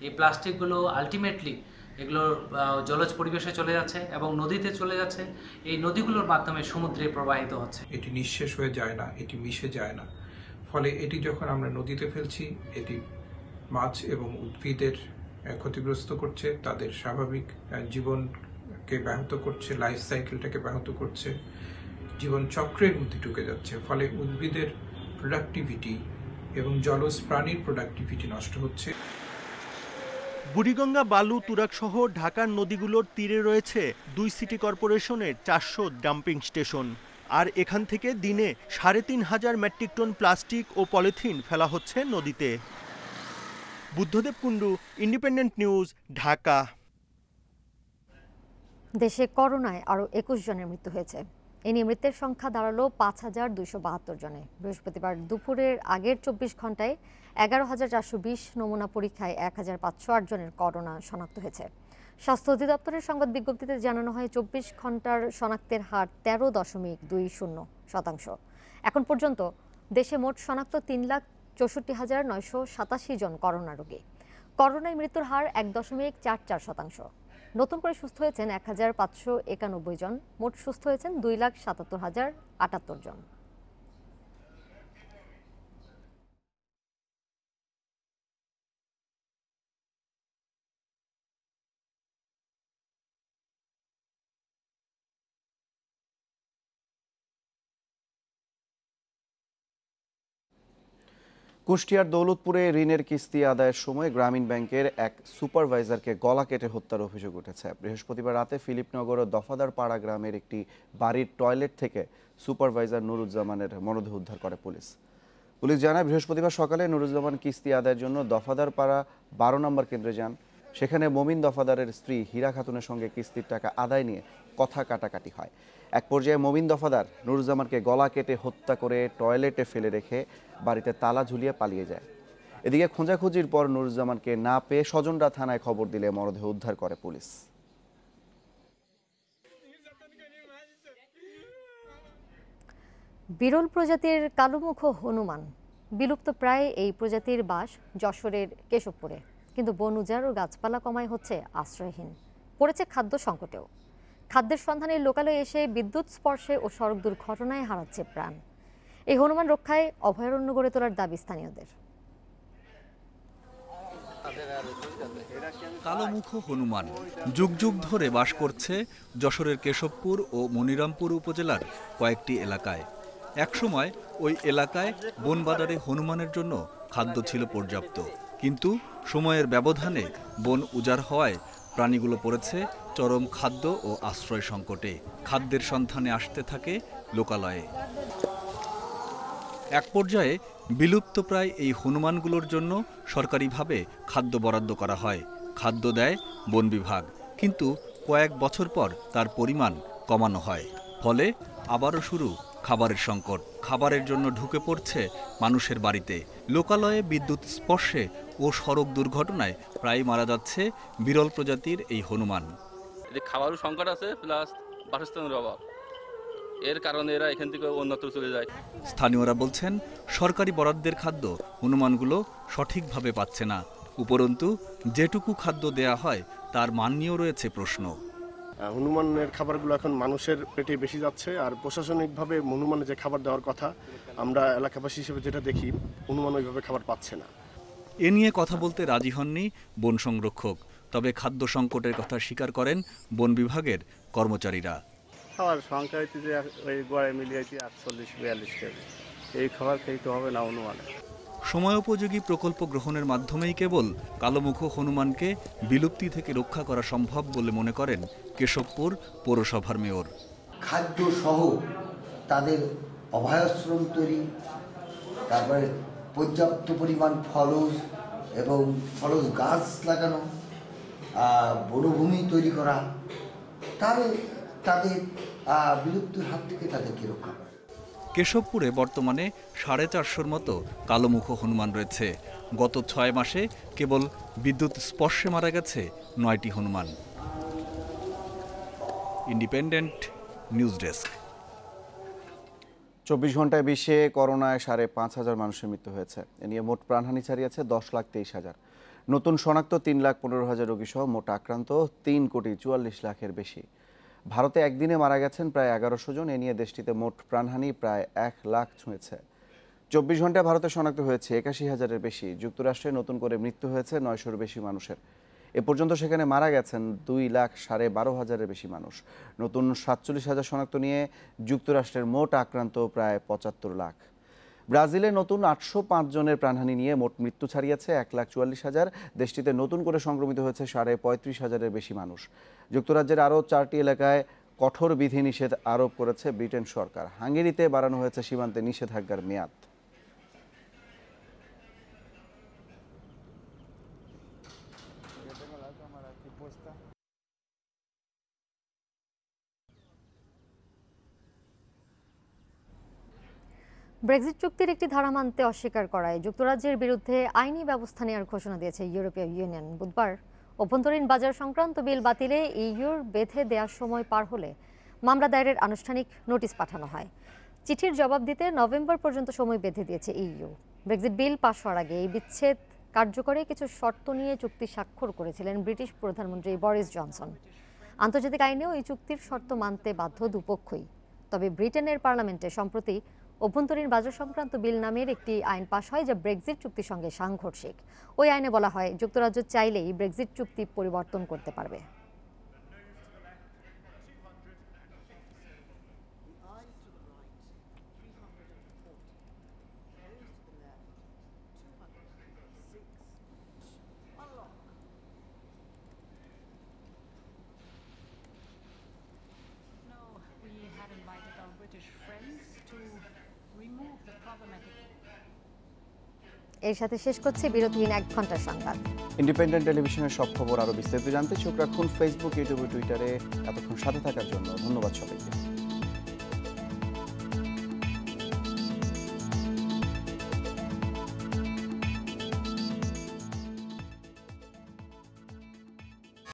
এই প্লাস্টিকগুলো আলটিমেটলি এগুলো জলজ পরিবেশে চলে যাচ্ছে এবং নদীতে চলে যাচ্ছে। এই নদীগুলোর মাধ্যমে সমুদ্রে প্রবাহিত হচ্ছে। এটি নিঃশেষ হয়ে যায় না, এটি মিশে যায় না। ফলে এটি যখন আমরা নদীতে ফেলছি, এটি মাছ এবং উদ্ভিদের ক্ষতিগ্রস্ত করছে, তাদের স্বাভাবিক জীবনকে ব্যাহত করছে, লাইফ সাইকেলটাকে ব্যাহত করছে, জীবন চক্রের মধ্যে ঢুকে যাচ্ছে। ফলে উদ্ভিদের প্রোডাক্টিভিটি এবং জলজ প্রাণীর প্রোডাক্টিভিটি নষ্ট হচ্ছে। বুড়িগঙ্গা, বালু, তুরাগ সহ ঢাকার নদীগুলোর তীরে রয়েছে 2 সিটি কর্পোরেশনের 400 ডাম্পিং স্টেশন। আর এখান থেকে দিনে ৩৫০০ মেট্রিক টন প্লাস্টিক ও পলিথিন ফেলা হচ্ছে নদীতে। Buddhadeb Kundu, independent news, Dhaka. দেশে করোনায় আরও 21 জনের মৃত্যু হয়েছে। এ নিয়ে মৃতের সংখ্যা দাঁড়ালো ৫,২৭২ জনে। বৃহস্পতিবার দুপুরের আগের 24 ঘন্টায় ১১,৪২০ নমুনা পরীক্ষায় ১,৫০৮ জনের করোনা শনাক্ত হয়েছে। স্বাস্থ্য অধিদপ্তরের সংবাদ বিজ্ঞপ্তিতে জানানো হয় 24 ঘন্টার শনাক্তের হার ১৩.২০%। এখন পর্যন্ত দেশে মোট শনাক্ত ৩,৬৪,৯৮৭ জন করোনা রোগী। করোনায় মৃত্যুর হার ১.৪৪%। নতুন করে সুস্থ হয়েছেন ১,৫৯১ জন। মোট সুস্থ হয়েছেন ২,৭৭,০৭৮ জন। কুষ্টিয়ার দৌলতপুরে ঋণের কিস্তি আদায়ের সময় গ্রামীণ ব্যাংকের এক সুপারভাইজারকে গলা কেটে হত্যার অভিযোগ উঠেছে। বৃহস্পতিবার রাতে ফিলিপনগর ও দফাদার পাড়া গ্রামের একটি বাড়ির টয়লেট থেকে সুপারভাইজার নুরুজ্জামানের মরদেহ উদ্ধার করে পুলিশ। পুলিশ জানায়, বৃহস্পতিবার সকালে নুরুজ্জামান কিস্তি আদায়ের জন্য দফাদার পাড়া ১২ নম্বর কেন্দ্রে যান। সেখানে মমিন দফাদারের স্ত্রী হীরা খাতুনের সঙ্গে কিস্তির টাকা আদায় নিয়ে কথা কাটাকাটি হয়। এক পর্যায়ে মমিন দফাদার নুরুজ্জামানকে গলা কেটে হত্যা করে টয়লেটে ফেলে রেখে বাড়িতে তালা ঝুলিয়ে পালিয়ে যায়। এদিকে খোঁজাখুঁজির পর নুরুজ্জামানকে না পেয়ে স্বজনরা থানায় খবর দিলে মরদেহ উদ্ধার করে পুলিশ। বিরল প্রজাতির কালোমুখ হনুমান বিলুপ্ত প্রায় এই প্রজাতির বাস যশোরের কেশবপুরে, কিন্তু বন উজাড় ও গাছপালা কমায় হচ্ছে আশ্রয়হীন, পড়েছে খাদ্য সংকটেও। খাদ্যের সন্ধানে লোকালয়ে এসে বিদ্যুৎ স্পর্শে ও সড়ক দুর্ঘটনায় হারাচ্ছে প্রাণ। এই হনুমান রক্ষায় অভয়ারণ্য গড়ে তোলার দাবি স্থানীয়দের। কালোমুখ হনুমান যুগ যুগ ধরে বাস করছে যশোরের কেশবপুর ও মনিরামপুর উপজেলার কয়েকটি এলাকায়। একসময় ওই এলাকায় বনবাদারে হনুমানের জন্য খাদ্য ছিল পর্যাপ্ত, কিন্তু সময়ের ব্যবধানে বন উজাড় হওয়ায় প্রাণীগুলো পড়েছে চরম খাদ্য ও আশ্রয় সংকটে। খাদ্যের সন্ধানে আসতে থাকে লোকালয়ে। এক পর্যায়ে বিলুপ্তপ্রায় এই হনুমানগুলোর জন্য সরকারিভাবে খাদ্য বরাদ্দ করা হয়। খাদ্য দেয় বন বিভাগ, কিন্তু কয়েক বছর পর তার পরিমাণ কমানো হয়। ফলে আবারও শুরু খাবারের সংকট। খাবারের জন্য ঢুকে পড়ছে মানুষের বাড়িতে। লোকালয়ে বিদ্যুৎ স্পর্শে ও সড়ক দুর্ঘটনায় প্রায় মারা যাচ্ছে বিরল প্রজাতির এই হনুমান। খাবারও সংকট আছে, প্লাস বাসস্থানের অভাব। এর কারণে এরা এখান থেকে অন্যত্র চলে যায়। স্থানীয়রা বলছেন সরকারি বরাদ্দের খাদ্য হনুমানগুলো সঠিকভাবে পাচ্ছে না। উপরন্তু যেটুকু খাদ্য দেয়া হয় তার মান নিয়েও রয়েছে প্রশ্ন। হনুমানের খাবারগুলো এখন মানুষের পেটে বেশি যাচ্ছে, আর প্রশাসনিকভাবে হনুমানের যে খাবার দেওয়ার কথা আমরা এলাকাবাসী হিসেবে যেটা দেখি, হনুমান ওইভাবে খাবার পাচ্ছে না। এ নিয়ে কথা বলতে রাজি হননি বন সংরক্ষক। তবে খাদ্য সংকটের কথা স্বীকার করেন বন বিভাগের কর্মচারীরা। খাবার সংখ্যা হইতে যে ওই গড়ে মিলিয়ে 48-42 কেজি, এই খাবার খেতে হবে না হনুমানে। সময়োপযোগী প্রকল্প গ্রহণের মাধ্যমেই কেবল কালোমুখ হনুমানকে বিলুপ্তি থেকে রক্ষা করা সম্ভব বলে মনে করেন কেশবপুর পৌরসভার মেয়র। খাদ্য সহ তাদের অভয়াশ্রম তৈরি, তারপরে পর্যাপ্ত পরিমাণ ফলজ এবং ফলজ গাছ লাগানো, বনভূমি তৈরি করা, তাহলে তাদের বিলুপ্তির হাত থেকে তাদেরকে রক্ষা করে। কেশবপুরে বর্তমানে 450-র মতো কালোমুখ হনুমান রয়েছে। গত 6 মাসে কেবল বিদ্যুৎ স্পর্শে মারা গেছে 9টি হনুমান। Independent news desk. 24 ঘন্টায় বিশ্বে করোনায় 5,500 মানুষের মৃত্যু হয়েছে। এ নিয়ে মোট প্রাণহানি ছাড়িয়েছে 10,23,000। নতুন শনাক্ত 3,15,000 রোগী সহ মোট আক্রান্ত 3,44,00,000-এর বেশি। ভারতে একদিনে মারা গেছেন প্রায় 1100 জন। এ নিয়ে দেশটিতে মোট প্রাণহানি প্রায় 1 লাখ ছুঁয়েছে। 24 ঘন্টায় ভারতে শনাক্ত হয়েছে 81,000-এর বেশি। যুক্তরাষ্ট্রে নতুন করে মৃত্যু হয়েছে 900-র বেশি মানুষের। এ পর্যন্ত সেখানে মারা গেছেন 2,12,500-এর বেশি মানুষ। নতুন 47,000 শনাক্ত নিয়ে যুক্তরাষ্ট্রের মোট আক্রান্ত প্রায় 75 লাখ। ব্রাজিলে নতুন 805 জনের প্রাণহানি নিয়ে মোট মৃত্যু ছাড়িয়েছে 1,44,000। দেশটিতে নতুন করে সংক্রমিত হয়েছে 35,000-এর বেশি মানুষ। যুক্তরাজ্যের আরও 4টি এলাকায় কঠোর বিধিনিষেধ আরোপ করেছে ব্রিটেন সরকার। হাঙ্গেরিতে বাড়ানো হয়েছে সীমান্তে নিষেধাজ্ঞার মেয়াদ। ব্রেক্সিট চুক্তির একটি ধারা মানতে অস্বীকার করায় যুক্তরাজ্যের বিরুদ্ধে আইনি ব্যবস্থা নেওয়ার ঘোষণা দিয়েছে ইউরোপীয় ইউনিয়ন। বুধবার অভ্যন্তরীণ বাজার সংক্রান্ত বিল বাতিলে ইইউর বেঁধে দেওয়ার সময় পার হলে মামলা দায়েরের আনুষ্ঠানিক নোটিশ পাঠানো হয়। চিঠির জবাব দিতে নভেম্বর পর্যন্ত সময় বেঁধে দিয়েছে ইইউ। ব্রেক্সিট বিল পাশ হওয়ার আগে এই বিচ্ছেদ কার্যকরে কিছু শর্ত নিয়ে চুক্তি স্বাক্ষর করেছিলেন ব্রিটিশ প্রধানমন্ত্রী বরিস জনসন। আন্তর্জাতিক আইনেও এই চুক্তির শর্ত মানতে বাধ্য দুপক্ষই। তবে ব্রিটেনের পার্লামেন্টে সম্প্রতি অভ্যন্তরীণ বাজার সংক্রান্ত বিল নামের একটি আইন পাশ হয়, যা ব্রেক্সিট চুক্তির সঙ্গে সাংঘর্ষিক। ওই আইনে বলা হয় যুক্তরাজ্য চাইলেই ব্রেক্সিট চুক্তি পরিবর্তন করতে পারবে। এর সাথে শেষ করছে বিরতিহীন 1 ঘন্টার সংবাদ। ইন্ডিপেন্ডেন্ট টেলিভিশনের সব খবর আরো বিস্তারিত জানতে চোখ রাখুন ফেসবুক, ইউটিউব, টুইটারে। এতক্ষণ সাথে থাকার জন্য ধন্যবাদ সবাইকে।